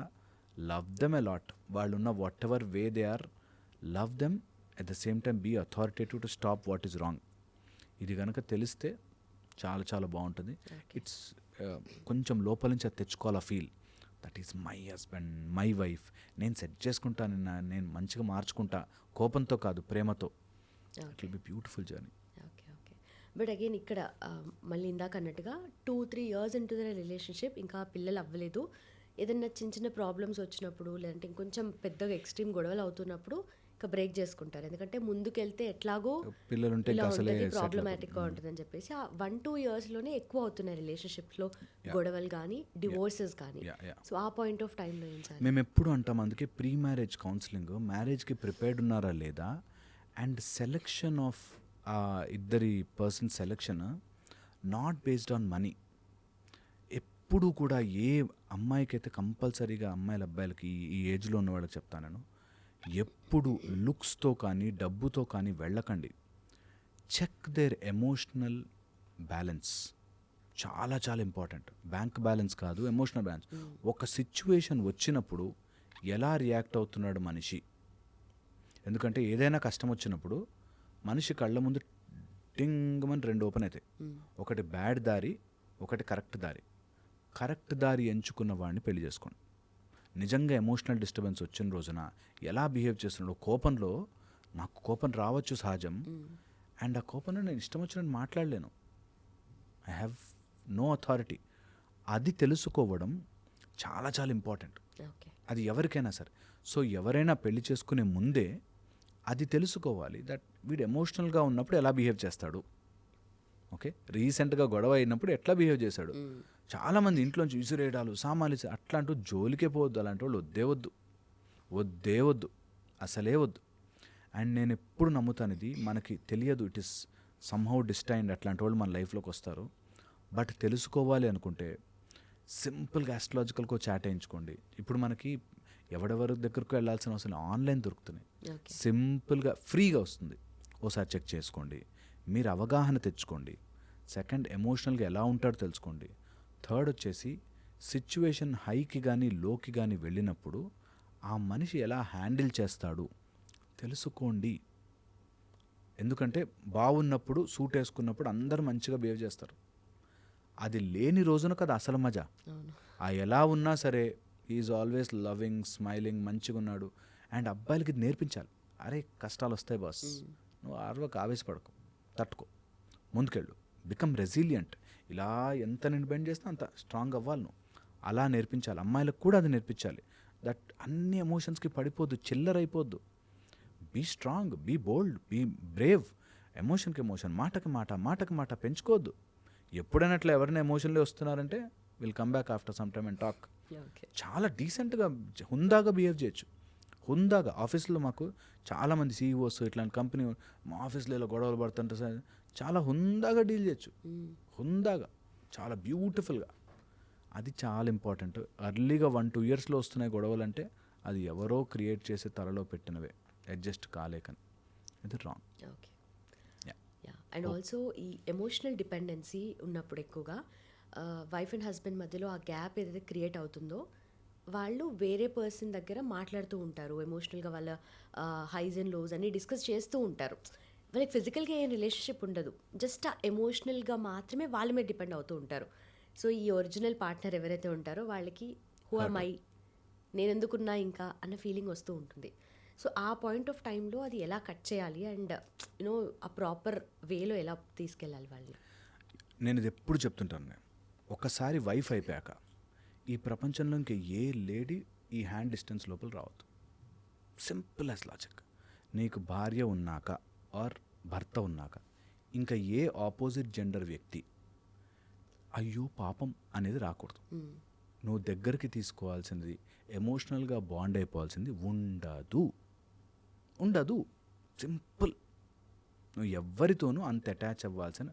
Love them a lot. వాళ్ళు ఉన్న whatever way they are, love them. At the same time be authoritative to stop what is wrong. ఇది కనుక తెలిస్తే చాలా చాలా బాగుంటుంది. ఇట్స్ కొంచెం లోపల నుంచి అది తెచ్చుకోవాలా feel, that is my husband, my wife, నేను సెట్ చేసుకుంటాను, నేను మంచిగా మార్చుకుంటా, కోపంతో కాదు ప్రేమతో. It will be beautiful journey. Okay okay. But again ఇక్కడ మళ్ళీ ఇందాక అన్నట్టుగా 2-3 years ఇంటూ ద రిలేషన్షిప్, ఇంకా పిల్లలు అవ్వలేదు, ఏదైనా చిన్న చిన్న ప్రాబ్లమ్స్ వచ్చినప్పుడు, లేదంటే ఇంకొంచెం పెద్దగా ఎక్స్ట్రీమ్ గొడవలు అవుతున్నప్పుడు ఇంకా బ్రేక్ చేసుకుంటారు. ఎందుకంటే ముందుకెళ్తే ఎట్లాగో పిల్లలుంటే ఇలా ఉంటుంది, ప్రాబ్లమాటిక్గా ఉంటుందని చెప్పేసి ఆ 1-2 yearsలోనే ఎక్కువ అవుతున్నాయి రిలేషన్షిప్స్లో గొడవలు కానీ డివోర్సెస్ కానీ. సో ఆ పాయింట్ ఆఫ్ టైంలో ఏం సార్? మేము ఎప్పుడు అంటాం, అందుకే ప్రీ మ్యారేజ్ కౌన్సిలింగ్, మ్యారేజ్కి ప్రిపేర్డ్ ఉన్నారా లేదా, అండ్ సెలెక్షన్ ఆఫ్ ఇద్దరి person selection not based on money. ఎప్పుడు కూడా ఏ అమ్మాయికైతే కంపల్సరీగా, అమ్మాయిల అబ్బాయిలకి ఈ ఏజ్లో ఉన్న వాళ్ళకి చెప్తాను నేను, ఎప్పుడు లుక్స్తో కానీ డబ్బుతో కానీ వెళ్ళకండి. Check their emotional balance. చాలా చాలా ఇంపార్టెంట్. బ్యాంక్ బ్యాలెన్స్ కాదు, ఎమోషనల్ బ్యాలెన్స్. ఒక సిచ్యువేషన్ వచ్చినప్పుడు ఎలా రియాక్ట్ అవుతున్నాడు మనిషి. ఎందుకంటే ఏదైనా కష్టం వచ్చినప్పుడు మనిషి కళ్ళ ముందు టింగమని 2 ఓపెన్ అవుతాయి. ఒకటి బ్యాడ్ దారి, ఒకటి కరెక్ట్ దారి. కరెక్ట్ దారి ఎంచుకున్న వాడిని పెళ్లి చేసుకోండి. నిజంగా ఎమోషనల్ డిస్టర్బెన్స్ వచ్చిన రోజున ఎలా బిహేవ్ చేస్తున్నాడు, కోపంలో, నాకు కోపం రావచ్చు సహజం, అండ్ ఆ కోపంలో నేను ఇష్టం వచ్చినట్టు మాట్లాడలేను, ఐ హ్యావ్ నో అథారిటీ. అది తెలుసుకోవడం చాలా చాలా ఇంపార్టెంట్. అది ఎవరికైనా సరే. సో ఎవరైనా పెళ్లి చేసుకునే ముందే అది తెలుసుకోవాలి, దట్ వీడు ఎమోషనల్గా ఉన్నప్పుడు ఎలా బిహేవ్ చేస్తాడు. ఓకే, రీసెంట్గా గొడవ అయినప్పుడు ఎట్లా బిహేవ్ చేశాడు. చాలామంది ఇంట్లోంచి విసిరేయడాలు, సామాన్లు అట్లాంటి జోలికే పోవద్దు. అలాంటి వాళ్ళు వద్దే వద్దు, అసలే వద్దు. అండ్ నేను ఎప్పుడు నమ్ముతాను, ఇది మనకి తెలియదు, ఇట్ ఈస్ సమ్హౌ డిస్టైన్డ్. అట్లాంటి వాళ్ళు మన లైఫ్లోకి వస్తారు. బట్ తెలుసుకోవాలి అనుకుంటే సింపుల్గా ఆస్ట్రాలజికల్గా చాట్ వేయించుకోండి. ఇప్పుడు మనకి ఎవరెవరి దగ్గరకు వెళ్ళాల్సిన అవసరం, ఆన్లైన్ దొరుకుతున్నాయి, సింపుల్గా ఫ్రీగా వస్తుంది. ఓసారి చెక్ చేసుకోండి, మీరు అవగాహన తెచ్చుకోండి. సెకండ్, ఎమోషనల్గా ఎలా ఉంటాడో తెలుసుకోండి. థర్డ్ వచ్చేసి సిచ్యువేషన్ హైకి కానీ లోకి కానీ వెళ్ళినప్పుడు ఆ మనిషి ఎలా హ్యాండిల్ చేస్తాడు తెలుసుకోండి. ఎందుకంటే బాగున్నప్పుడు, సూట్ వేసుకున్నప్పుడు అందరూ మంచిగా బిహేవ్ చేస్తారు. అది లేని రోజున కదా అసలు మజా. ఆ ఎలా ఉన్నా సరే ఈజ్ ఆల్వేస్ లవింగ్, స్మైలింగ్, మంచిగా ఉన్నాడు. అండ్ అబ్బాయిలకి ఇది నేర్పించాలి. అరే కష్టాలు వస్తాయి బాస్, నువ్వు ఆర్వకు ఆవేశపడకు, తట్టుకో, ముందుకెళ్ళు, బికమ్ రెసిలియంట్. ఇలా ఎంత నేను బెండ్ చేస్తే అంత స్ట్రాంగ్ అవ్వాలి నువ్వు. అలా నేర్పించాలి. అమ్మాయిలకు కూడా అది నేర్పించాలి. దట్ అన్ని ఎమోషన్స్కి పడిపోద్దు, చిల్లరైపోద్దు. Be strong, be bold, be brave. ఎమోషన్కి ఎమోషన్, మాటకి మాట పెంచుకోవద్దు. ఎప్పుడైనా అట్లా ఎవరైనా ఎమోషన్లో వస్తున్నారంటే will come back after some time and talk. చాలా డీసెంట్గా, హుందాగా బిహేవ్ చేయొచ్చు. హుందాగా ఆఫీస్లో మాకు చాలామంది సీఈఓస్ ఇట్లాంటి కంపెనీ మా ఆఫీస్లో ఇలా గొడవలు పడుతుంటే చాలా హుందాగా డీల్ చేయొచ్చు. హుందాగా, చాలా బ్యూటిఫుల్గా. అది చాలా ఇంపార్టెంట్. అర్లీగా 1-2 ఇయర్స్లో వస్తున్నాయి గొడవలు అంటే అది ఎవరో క్రియేట్ చేసి తలలో పెట్టినవే, అడ్జస్ట్ కాలేకని. ఇది రాంగ్. ఓకే. అండ్ ఆల్సో ఈ ఎమోషనల్ డిపెండెన్సీ ఉన్నప్పుడు ఎక్కువగా వైఫ్ అండ్ హస్బెండ్ మధ్యలో ఆ గ్యాప్ ఏదైతే క్రియేట్ అవుతుందో వాళ్ళు వేరే పర్సన్ దగ్గర మాట్లాడుతూ ఉంటారు. ఎమోషనల్గా వాళ్ళ హైస్ అండ్ లోస్ అన్నీ డిస్కస్ చేస్తూ ఉంటారు. వాళ్ళకి ఫిజికల్గా ఏం రిలేషన్షిప్ ఉండదు, జస్ట్ ఆ ఎమోషనల్గా మాత్రమే వాళ్ళ మీద డిపెండ్ అవుతూ ఉంటారు. సో ఈ ఒరిజినల్ పార్ట్నర్ ఎవరైతే ఉంటారో వాళ్ళకి హూ ఆర్ మై, నేను ఎందుకున్నా ఇంకా అన్న ఫీలింగ్ వస్తూ ఉంటుంది. సో ఆ పాయింట్ ఆఫ్ టైంలో అది ఎలా కట్ చేయాలి అండ్ యూనో ఆ ప్రాపర్ వేలో ఎలా తీసుకెళ్ళాలి వాళ్ళని? నేను ఇది ఎప్పుడు చెప్తుంటాను. ఒకసారి వైఫ్ అయిపోయాక ఈ ప్రపంచంలో ఇంక ఏ లేడీ ఈ హ్యాండ్ డిస్టెన్స్ లోపల రావద్దు. Simple as logic. నీకు భార్య ఉన్నాక ఆర్ భర్త ఉన్నాక ఇంకా ఏ ఆపోజిట్ జెండర్ వ్యక్తి అయ్యో పాపం అనేది రాకూడదు. నువ్వు దగ్గరికి తీసుకోవాల్సింది, ఎమోషనల్గా బాండ్ అయిపోవాల్సింది ఉండదు. సింపుల్. నువ్వు ఎవరితోనూ అంత అటాచ్ అవ్వాల్సిన,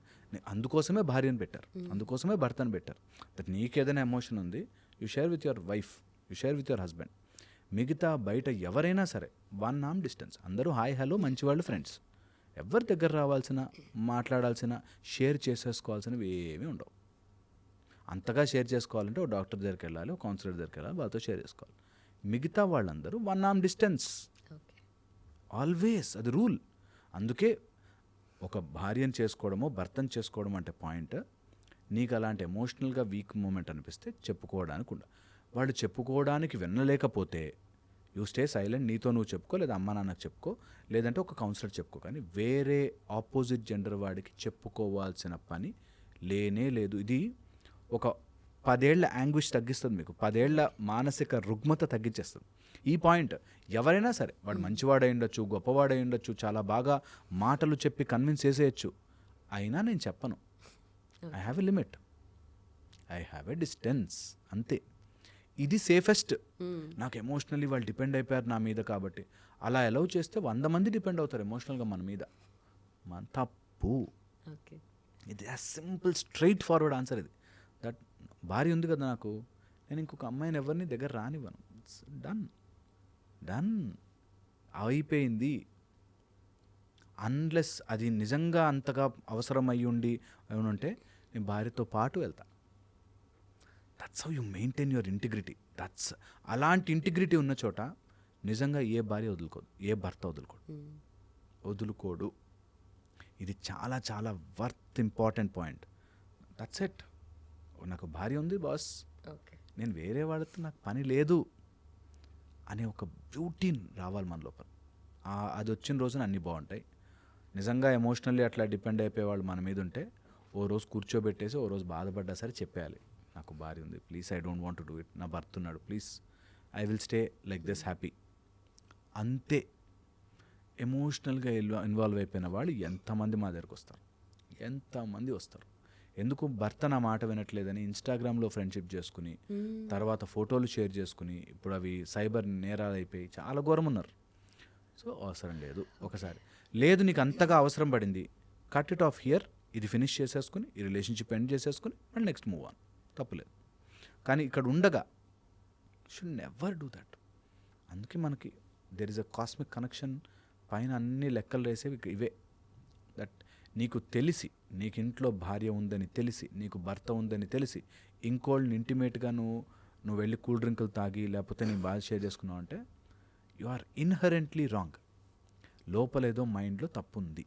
అందుకోసమే భార్యను పెట్టారు, అందుకోసమే భర్తను పెట్టారు. బట్ నీకేదైనా ఎమోషన్ ఉంది, you share with your wife, you share with your husband. మిగతా బయట ఎవరైనా సరే 1 arm distance, అందరూ హాయ్ హలో మంచివాళ్ళు ఫ్రెండ్స్. ఎవరి దగ్గర రావాల్సిన, మాట్లాడాల్సిన, షేర్ చేసేసుకోవాల్సినవి ఏమీ ఉండవు. అంతగా షేర్ చేసుకోవాలంటే ఒక డాక్టర్ దగ్గరికి వెళ్ళాలి, ఒక కౌన్సిలర్ దగ్గరికి వెళ్ళాలి, వాళ్ళతో షేర్ చేసుకోవాలి. మిగతా వాళ్ళందరూ 1 arm distance ఆల్వేస్. అది రూల్. అందుకే ఒక భార్యను చేసుకోవడమో భర్తను చేసుకోవడం అంటే పాయింట్, నీకు అలాంటి ఎమోషనల్గా వీక్ మూమెంట్ అనిపిస్తే చెప్పుకోవడానికి ఉండ. వాడు చెప్పుకోవడానికి వినలేకపోతే యూ స్టే సైలెంట్. నీతో నువ్వు చెప్పుకో, లేదా అమ్మ నాన్నకు చెప్పుకో, లేదంటే ఒక కౌన్సిలర్ చెప్పుకో. కానీ వేరే ఆపోజిట్ జెండర్ వాడికి చెప్పుకోవాల్సిన పని లేనే లేదు. ఇది ఒక 10 ఏళ్ల యాంగ్విష్ తగ్గిస్తుంది, మీకు 10 ఏళ్ల మానసిక రుగ్మత తగ్గించేస్తుంది ఈ పాయింట్. ఎవరైనా సరే, వాడు మంచివాడై ఉండొచ్చు, గొప్పవాడై ఉండొచ్చు, చాలా బాగా మాటలు చెప్పి కన్విన్స్ చేసేయచ్చు. అయినా నేను చెప్పను, I have a limit, I have a distance, అంతే. ఇది సేఫెస్ట్. నాకు ఎమోషనల్లీ వాళ్ళు డిపెండ్ అయిపోయారు నా మీద కాబట్టి అలా అలౌ చేస్తే 100 మంది డిపెండ్ అవుతారు ఎమోషనల్గా మన మీద. మన తప్పు. ఇది సింపుల్ స్ట్రైట్ ఫార్వర్డ్ ఆన్సర్ ఇది. దట్ భార్య ఉంది కదా నాకు, నేను ఇంకొక అమ్మాయిని ఎవరిని దగ్గర రానివ్వను. ఇట్స్ డన్ అయిపోయింది. అన్లెస్ అది నిజంగా అంతగా అవసరం అయ్యి ఉండి ఏమనుంటే నేను భార్యతో పాటు వెళ్తా. That's how you maintain your integrity. That's అలాంటి ఇంటిగ్రిటీ ఉన్న చోట నిజంగా ఏ భార్య వదులుకోదు, ఏ భర్త వదులుకోడు. ఇది చాలా చాలా worth important point. That's it. నాకు భార్య ఉంది బాస్, నేను వేరే వాళ్ళతో నాకు పని లేదు అనే ఒక బ్యూటీ రావాలి మన లోపల. అది వచ్చిన రోజున అన్నీ బాగుంటాయి. నిజంగా ఎమోషనల్లీ అట్లా డిపెండ్ అయిపోయేవాళ్ళు మన మీద ఉంటే ఓ రోజు కూర్చోబెట్టేసి ఓ రోజు బాధపడ్డా సరే చెప్పేయాలి, నాకు భార్య ఉంది, please I don't want to do it, నా భర్త ఉన్నాడు, please I will stay like this happy. అంతే. ఎమోషనల్గా ఇన్వాల్వ్ అయిపోయిన వాళ్ళు ఎంతమంది మా దగ్గరకు వస్తారు, ఎంతమంది వస్తారు. ఎందుకు భర్త నా మాట వినట్లేదని ఇన్స్టాగ్రామ్లో ఫ్రెండ్షిప్ చేసుకుని తర్వాత ఫోటోలు షేర్ చేసుకుని ఇప్పుడు అవి సైబర్ నేరాలు అయిపోయి చాలా ఘోరం ఉన్నారు. సో అవసరం లేదు. ఒకసారి లేదు నీకు అంతగా అవసరం పడింది, కట్ ఇట్ ఆఫ్ హియర్, ఇది ఫినిష్ చేసేసుకుని ఈ రిలేషన్షిప్ ఎండ్ చేసేసుకుని మళ్ళీ నెక్స్ట్ మూవ్ ఆన్, తప్పులేదు. కానీ ఇక్కడ ఉండగా షుడ్ నెవర్ డూ దట్. అందుకే మనకి there is a cosmic connection. పైన అన్ని లెక్కలు వేసేవి ఇవే. దట్ నీకు తెలిసి, నీకు ఇంట్లో భార్య ఉందని తెలిసి, నీకు భర్త ఉందని తెలిసి ఇంకోళ్ళని ఇంటిమేట్గా నువ్వు వెళ్ళి కూల్ డ్రింకులు తాగి లేకపోతే నీ బాధ షేర్ చేసుకున్నావు అంటే యు ఆర్ ఇన్హరెంట్లీ రాంగ్. లోపలేదో మైండ్లో తప్పు ఉంది.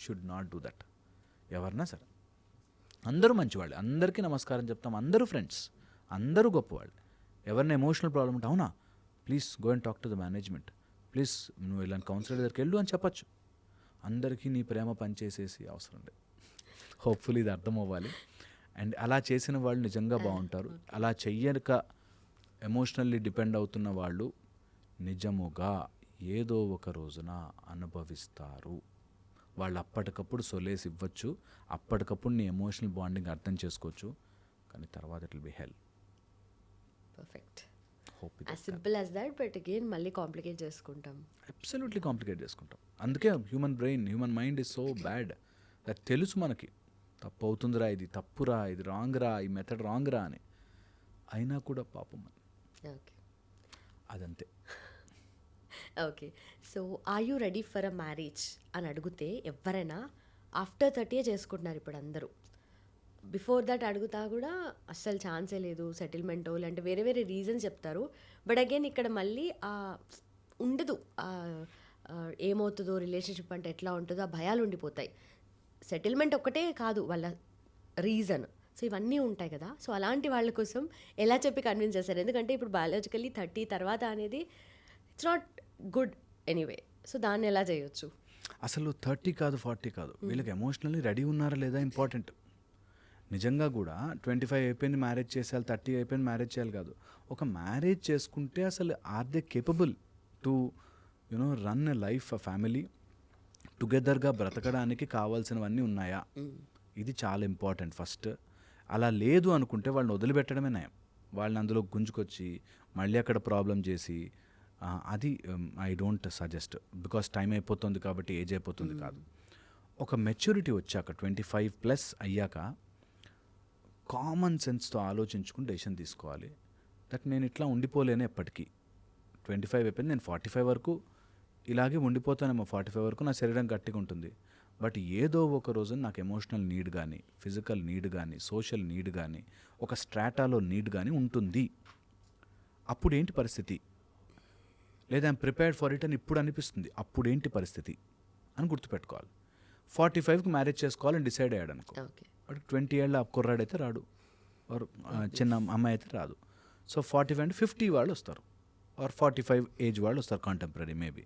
Should not do that. ఎవరన్నా సరే అందరూ మంచివాళ్ళు, అందరికీ నమస్కారం చెప్తాం, అందరూ ఫ్రెండ్స్, అందరూ గొప్పవాళ్ళు. ఎవరైనా ఎమోషనల్ ప్రాబ్లం ఉంటే అవునా please go and talk to the management, please నువ్వు ఇలాంటి కౌన్సిలర్ దగ్గరికి వెళ్ళు అని చెప్పచ్చు. అందరికీ నీ ప్రేమ పనిచేసేసి అవసరం లేదు. హోప్ఫుల్లీ ఇది అర్థం అవ్వాలి. అండ్ అలా చేసిన వాళ్ళు నిజంగా బాగుంటారు. అలా చెయ్యక ఎమోషనల్లీ డిపెండ్ అవుతున్న వాళ్ళు నిజముగా ఏదో ఒక రోజున అనుభవిస్తారు. వాళ్ళు అప్పటికప్పుడు సొలేసి ఇవ్వచ్చు, అప్పటికప్పుడు నీ ఎమోషనల్ బాండింగ్ అర్థం చేసుకోవచ్చు, కానీ తర్వాత it will B hell. Perfect. As simple as that, but again మళ్ళీ కాంప్లికేట్ చేసుకుంటాం. అబ్సల్యూట్లీ కాంప్లికేట్ చేసుకుంటాం. అందుకే human brain, human mind is so bad. That తెలుసు మనకి తప్పు అవుతుందిరా, ఇది తప్పురా, ఇది రాంగ్ రా, ఈ మెథడ్ రాంగ్ రా అని. అయినా కూడా పాపం ఓకే. అదంతే. Okay. So are you ready for a marriage అని అడిగితే ఎవరైనా ఆఫ్టర్ 30 చేసుకుంటున్నారు ఇప్పుడు అందరూ. బిఫోర్ దట్ అడుగుతా కూడా అస్సలు ఛాన్సే లేదు, సెటిల్మెంటో లేదంటే వేరే వేరే రీజన్స్ చెప్తారు. బట్ అగైన్ ఇక్కడ మళ్ళీ ఉండదు, ఏమవుతుందో రిలేషన్షిప్ అంటే ఎట్లా ఉంటుందో ఆ భయాలు ఉండిపోతాయి. సెటిల్మెంట్ ఒక్కటే కాదు వాళ్ళ రీజన్. సో ఇవన్నీ ఉంటాయి కదా. సో అలాంటి వాళ్ళ కోసం ఎలా చెప్పి కన్విన్స్ చేస్తారు? ఎందుకంటే ఇప్పుడు బయాలజికల్లీ 30 తర్వాత అనేది it's not good anyway. So దాన్ని ఎలా చేయొచ్చు? అసలు 30 కాదు 40 కాదు, వీళ్ళకి ఎమోషనల్లీ రెడీ ఉన్నారా లేదా ఇంపార్టెంట్. నిజంగా కూడా 25 అయిపోయింది మ్యారేజ్ చేసేయాలి, 30 అయిపోయింది మ్యారేజ్ చేయాలి కాదు. ఒక మ్యారేజ్ చేసుకుంటే అసలు are they capable to run a life, a family టుగెదర్గా బ్రతకడానికి కావాల్సినవన్నీ ఉన్నాయా? ఇది చాలా ఇంపార్టెంట్ ఫస్ట్. అలా లేదు అనుకుంటే వాళ్ళని వదిలిపెట్టడమే నయం. వాళ్ళని అందులో గుంజుకొచ్చి మళ్ళీ అక్కడ ప్రాబ్లం చేసి అది I don't suggest. Because time అయిపోతుంది కాబట్టి, ఏజ్ అయిపోతుంది కాదు. ఒక మెచ్యూరిటీ వచ్చాక 25+ అయ్యాక కామన్ సెన్స్తో ఆలోచించుకుని డెసిషన్ తీసుకోవాలి. దట్ నేను ఇట్లా ఉండిపోలేను ఎప్పటికీ. 25 అయిపోయింది, నేను 45 వరకు ఇలాగే ఉండిపోతానేమో. 45 వరకు నా శరీరం గట్టిగా ఉంటుంది. బట్ ఏదో ఒక రోజు నాకు ఎమోషనల్ నీడ్ కానీ, ఫిజికల్ నీడ్ కానీ, సోషల్ నీడ్ కానీ, ఒక స్ట్రాటాలో నీడ్ కానీ ఉంటుంది. అప్పుడేంటి పరిస్థితి? లేదా ఐమ్ ప్రిపేర్డ్ ఫర్ ఇట్ అని ఇప్పుడు అనిపిస్తుంది. అప్పుడేంటి పరిస్థితి అని గుర్తుపెట్టుకోవాలి. 45కి మ్యారేజ్ చేసుకోవాలని డిసైడ్ అయ్యాడు అనుకో, ఓకే. వాడికి 20 ఏళ్ళ కుర్రాడైతే రాడు, ఆర్ చిన్న అమ్మాయి అయితే రాదు. సో 45 అంటే 50 వాళ్ళు వస్తారు, ఆర్ 45 ఏజ్ వాళ్ళు వస్తారు, కాంటెంపరీ మేబీ.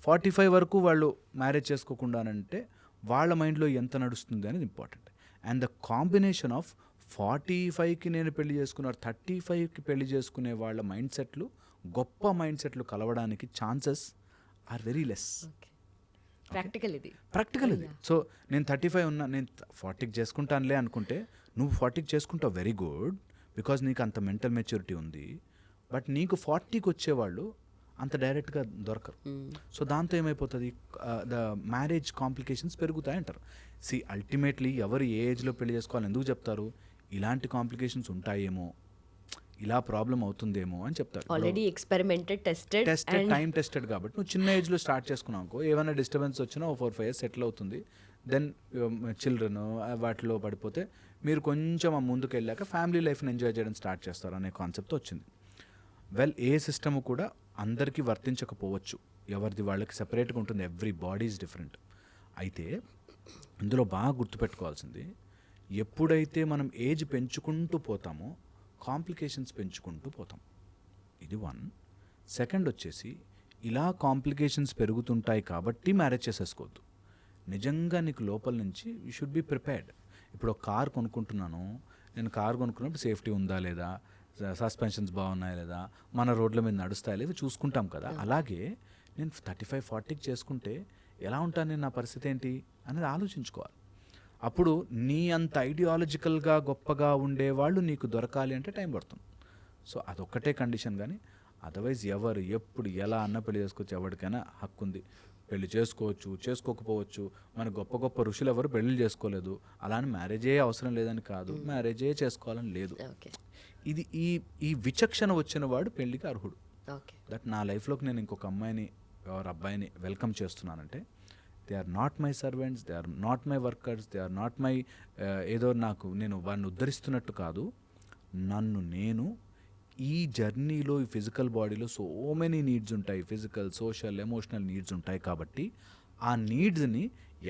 45 వరకు వాళ్ళు మ్యారేజ్ చేసుకోకుండానంటే వాళ్ళ మైండ్లో ఎంత నడుస్తుంది అనేది important. And the combination of 45కి నేను పెళ్లి చేసుకున్నారు, 35కి పెళ్లి చేసుకునే వాళ్ళ మైండ్ సెట్లు, గొప్ప మైండ్ సెట్లు కలవడానికి chances are very less. Practical ఇది. ప్రాక్టికల్ ఇది. సో నేను 35 ఉన్నా, నేను 40కి చేసుకుంటానులే అనుకుంటే, నువ్వు 40కి చేసుకుంటావు, వెరీ గుడ్, బికాజ్ నీకు అంత మెంటల్ మెచ్యూరిటీ ఉంది. బట్ నీకు 40కి వచ్చేవాళ్ళు అంత డైరెక్ట్గా దొరకరు. సో దాంతో ఏమైపోతుంది, ద మ్యారేజ్ కాంప్లికేషన్స్ పెరుగుతాయంటారు. సి అల్టిమేట్లీ ఎవరు ఏ ఏజ్లో పెళ్లి చేసుకోవాలని ఎందుకు చెప్తారు? ఇలాంటి కాంప్లికేషన్స్ ఉంటాయేమో, ఇలా ప్రాబ్లం అవుతుందేమో అని చెప్తారు. Already experimented, tested, time tested. కాబట్టి నువ్వు చిన్న ఏజ్లో స్టార్ట్ చేసుకున్నావు అనుకో, ఏమైనా డిస్టర్బెన్స్ వచ్చినా 4-5 years సెటిల్ అవుతుంది. దెన్ చిల్డ్రన్ వాటిలో పడిపోతే మీరు కొంచెం ముందుకు వెళ్ళాక ఫ్యామిలీ లైఫ్ని ఎంజాయ్ చేయడం స్టార్ట్ చేస్తారు అనే కాన్సెప్ట్ వచ్చింది. వెల్, ఏ సిస్టమ్ కూడా అందరికీ వర్తించకపోవచ్చు, ఎవరిది వాళ్ళకి సెపరేట్గా ఉంటుంది. Every body is different. అయితే ఇందులో బాగా గుర్తుపెట్టుకోవాల్సింది, ఎప్పుడైతే మనం ఏజ్ పెంచుకుంటూ పోతామో కాంప్లికేషన్స్ పెంచుకుంటూ పోతాం. ఇది 1. సెకండ్ వచ్చేసి, ఇలా కాంప్లికేషన్స్ పెరుగుతుంటాయి కాబట్టి మ్యారేజ్ చేసేసుకోవద్దు. నిజంగా నీకు లోపల నుంచి యూ షుడ్ బి ప్రిపేర్డ్. ఇప్పుడు ఒక కార్ కొనుక్కుంటున్నాను, నేను కార్ కొనుక్కున్నప్పుడు సేఫ్టీ ఉందా లేదా, సస్పెన్షన్స్ బాగున్నాయా లేదా, మన రోడ్ల మీద నడుస్తాయా లేదా చూసుకుంటాం కదా. అలాగే నేను 35-40కి చేసుకుంటే ఎలా ఉంటాను నేను, నా పరిస్థితి ఏంటి అనేది ఆలోచించుకోవాలి. అప్పుడు నీ అంత ఐడియాలజికల్గా గొప్పగా ఉండేవాళ్ళు నీకు దొరకాలి అంటే టైం పడుతుంది. సో అదొక్కటే కండిషన్. కానీ అదర్వైజ్ ఎవరు ఎప్పుడు ఎలా అన్న పెళ్లి చేసుకోవచ్చు, ఎవరికైనా హక్కు ఉంది. పెళ్లి చేసుకోవచ్చు, చేసుకోకపోవచ్చు. మన గొప్ప గొప్ప ఋషులు ఎవరు పెళ్లి చేసుకోలేదు. అలానే మ్యారేజే అవసరం లేదని కాదు, మ్యారేజే చేసుకోవాలని లేదు. ఇది ఈ విచక్షణ వచ్చిన వాడు పెళ్లికి అర్హుడు. దట్ నా లైఫ్లోకి నేను ఇంకొక అమ్మాయిని అబ్బాయిని వెల్కమ్ చేస్తున్నానంటే, they are not my servants, they are not my workers, they are not my ఏదో నేను వాడిని ఉద్ధరిస్తున్నట్టు కాదు. నన్ను నేను ఈ జర్నీలో, ఈ ఫిజికల్ బాడీలో సో మెనీ నీడ్స్ ఉంటాయి, ఫిజికల్, సోషల్, ఎమోషనల్ నీడ్స్ ఉంటాయి. కాబట్టి ఆ నీడ్స్ని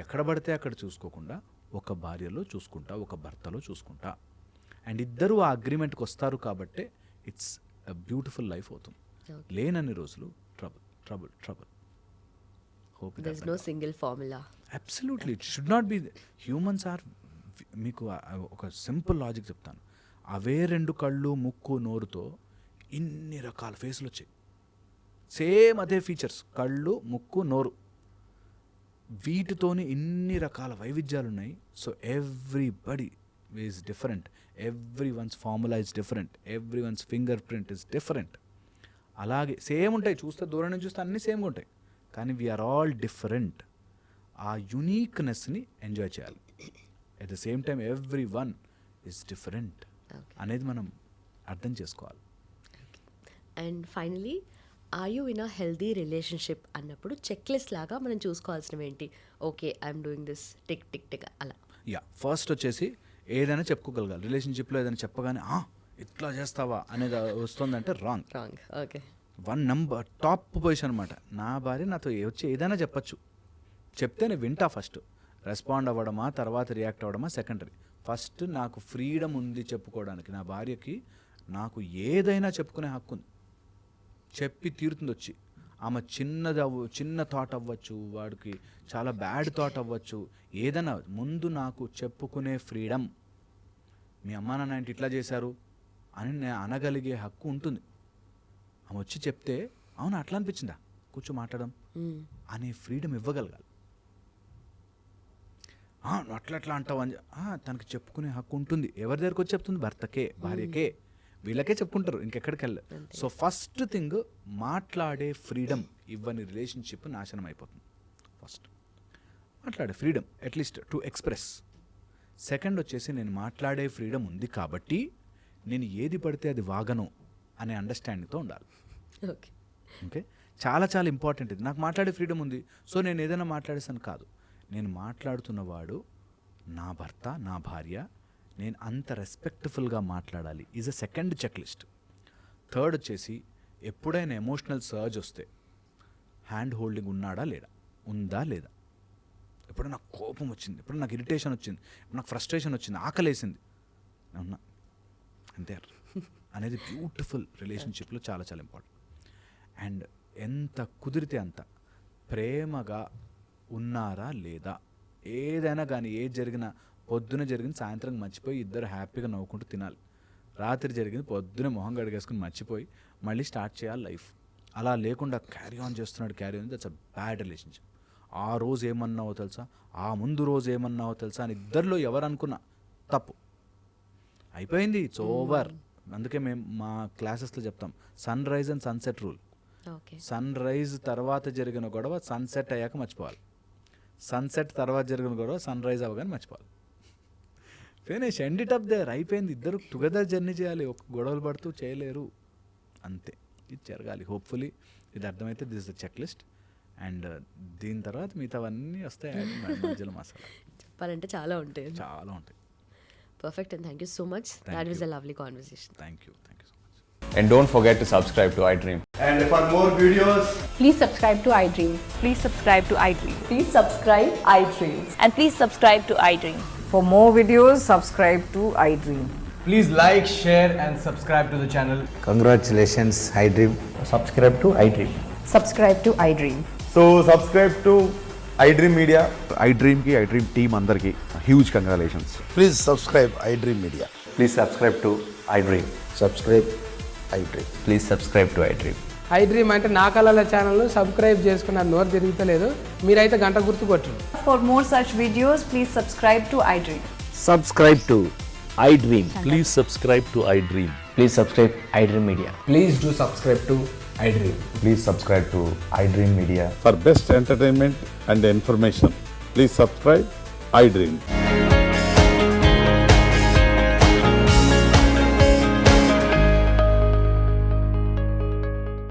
ఎక్కడ పడితే అక్కడ చూసుకోకుండా ఒక భార్యలో చూసుకుంటా, ఒక భర్తలో చూసుకుంటా. అండ్ ఇద్దరు ఆ అగ్రిమెంట్కి వస్తారు కాబట్టి ఇట్స్ అ బ్యూటిఫుల్ లైఫ్ అవుతుంది. లేనన్ని రోజులు trouble trouble trouble. There's no single formula. Absolutely, it should not be. Humans are, మీకు ఒక సింపుల్ లాజిక్ చెప్తాను. అవే 2 కళ్ళు, ముక్కు, నోరుతో ఇన్ని రకాల ఫేసులు వచ్చాయి. సేమ్ అదే ఫీచర్స్, కళ్ళు, ముక్కు, నోరు, వీటితోని ఇన్ని రకాల వైవిధ్యాలు ఉన్నాయి. So everybody is different, everyone's formula is different, everyone's finger print is different. అలాగే సేమ్ ఉంటాయి, చూస్తే దూరం నుంచి చూస్తే అన్నీ సేమ్గా ఉంటాయి, కానీ వీఆర్ ఆల్ డిఫరెంట్. ఆ యునీక్నెస్ని ఎంజాయ్ చేయాలి. At the same time every one is different అనేది మనం అర్థం చేసుకోవాలి. And finally are you in a healthy relationship అన్నప్పుడు చెక్ లిస్ట్ లాగా మనం చూసుకోవాల్సినవి ఏంటి? Okay, I'm doing this tick tick tick అలా. ఫస్ట్ వచ్చేసి ఏదైనా చెప్పుకోగలగాలి. రిలేషన్షిప్లో ఏదైనా చెప్పగానే ఇట్లా చేస్తావా అనేది వస్తుందంటే wrong. Okay. 1 number top position అనమాట. నా భార్య నాతో వచ్చి ఏదైనా చెప్పచ్చు, చెప్తే నేను వింటా. ఫస్ట్ రెస్పాండ్ అవ్వడమా తర్వాత రియాక్ట్ అవ్వడమా సెకండరీ. ఫస్ట్ నాకు ఫ్రీడమ్ ఉంది చెప్పుకోవడానికి. నా భార్యకి నాకు ఏదైనా చెప్పుకునే హక్కు ఉంది, చెప్పి తీరుతుంది వచ్చి. ఆమె చిన్న థాట్ అవ్వచ్చు, వాడికి చాలా బ్యాడ్ థాట్ అవ్వచ్చు, ఏదైనా ముందు నాకు చెప్పుకునే ఫ్రీడమ్. మీ అమ్మా నాన్న ఏంటి ఇట్లా చేశారు అని నేను అనగలిగే హక్కు ఉంటుంది. ఆమె వచ్చి చెప్తే అవును అట్లా అనిపించిందా, కూర్చో మాట్లాడడం అనే ఫ్రీడమ్ ఇవ్వగలగాలి. అట్లా అంటావు అని తనకి చెప్పుకునే హక్కు ఉంటుంది. ఎవరి దగ్గరికి వచ్చి చెప్తుంది? భర్తకే, భార్యకే, వీళ్ళకే చెప్పుకుంటారు, ఇంకెక్కడికి వెళ్ళదు. సో ఫస్ట్ థింగ్ మాట్లాడే ఫ్రీడమ్ ఇవ్వని రిలేషన్షిప్ నాశనం అయిపోతుంది. ఫస్ట్ మాట్లాడే freedom at least to express. Second వచ్చేసి నేను మాట్లాడే ఫ్రీడమ్ ఉంది కాబట్టి నేను ఏది పడితే అది వాగను అనే అండర్స్టాండింగ్తో ఉండాలి. ఓకే, చాలా చాలా ఇంపార్టెంట్ ఇది. నాకు మాట్లాడే ఫ్రీడమ్ ఉంది, సో నేను ఏదైనా మాట్లాడేసాను కాదు. నేను మాట్లాడుతున్నవాడు నా భర్త, నా భార్య, నేను అంత రెస్పెక్ట్ఫుల్గా మాట్లాడాలి is a second check list. Third వచ్చేసి ఎప్పుడైనా ఎమోషనల్ సర్జ్ వస్తే హ్యాండ్ హోల్డింగ్ ఉన్నాడా లేదా, ఉందా లేదా. ఎప్పుడు నాకు కోపం వచ్చింది, ఎప్పుడు నాకు ఇరిటేషన్ వచ్చింది, నాకు ఫ్రస్ట్రేషన్ వచ్చింది, ఆకలేసింది, ఉన్నా అంతే అనేది బ్యూటిఫుల్ రిలేషన్షిప్లో చాలా చాలా ఇంపార్టెంట్. అండ్ ఎంత కుదిరితే అంత ప్రేమగా ఉన్నారా లేదా. ఏదైనా కానీ ఏది జరిగినా పొద్దున జరిగింది సాయంత్రం మర్చిపోయి ఇద్దరు హ్యాపీగా నవ్వుకుంటూ తినాలి. రాత్రి జరిగింది పొద్దున మొహం గడిగేసుకుని మర్చిపోయి మళ్ళీ స్టార్ట్ చేయాలి లైఫ్. అలా లేకుండా క్యారీ ఆన్ చేస్తున్నాడు, carry on, that's a bad relationship. ఆ రోజు ఏమన్నావో తెలుసా, ఆ ముందు రోజు ఏమన్నావో తెలుసా అని ఇద్దరిలో ఎవరు అనుకున్నా తప్పు అయిపోయింది, ఇట్స్ ఓవర్. అందుకే మేము మా క్లాసెస్లో చెప్తాం sunrise and sunset rule. Sunrise తర్వాత జరిగిన గొడవ సన్సెట్ అయ్యాక మర్చిపోవాలి, సన్సెట్ తర్వాత జరిగిన గొడవ సన్ రైజ్ అవ్వగానే మర్చిపోవాలి. Finish, end it up there. అయిపోయింది. ఇద్దరు టుగెదర్ జర్నీ చేయాలి, ఒక గొడవలు పడుతూ చేయలేరు, అంతే. ఇది జరగాలి. హోప్ఫుల్లీ ఇది అర్థమైతే this is the check list. And దీని తర్వాత మిగతావన్నీ వస్తాయి మధ్యలో మసాలా. చెప్పాలంటే చాలా ఉంటాయి, చాలా ఉంటాయి. Perfect, and thank you so much. That was a lovely conversation. Thank you so much. And don't forget to subscribe to iDream. And for more videos, please subscribe to iDream. Please subscribe to iDream. Please subscribe iDream. And please subscribe to iDream. For more videos, subscribe to iDream. please like, share and subscribe to the channel. Congratulations, iDream. Subscribe to iDream. Subscribe to iDream. So subscribe to iDream Media. iDream team andarki huge congratulations. Please subscribe iDream Media. Please subscribe to iDream. Subscribe iDream. Please subscribe to iDream. iDream అంటే నా కళల ఛానల్ను subscribe చేసుకున్న నోరు తిరుగుతలేదు, మీరైతే గంట గుర్తు కొట్టండి. For more such videos, please subscribe to iDream. Subscribe to iDream. Please subscribe to iDream. Please subscribe iDream Media. Please do subscribe to iDream. Please subscribe to iDream Media. For best entertainment and information, please subscribe iDream.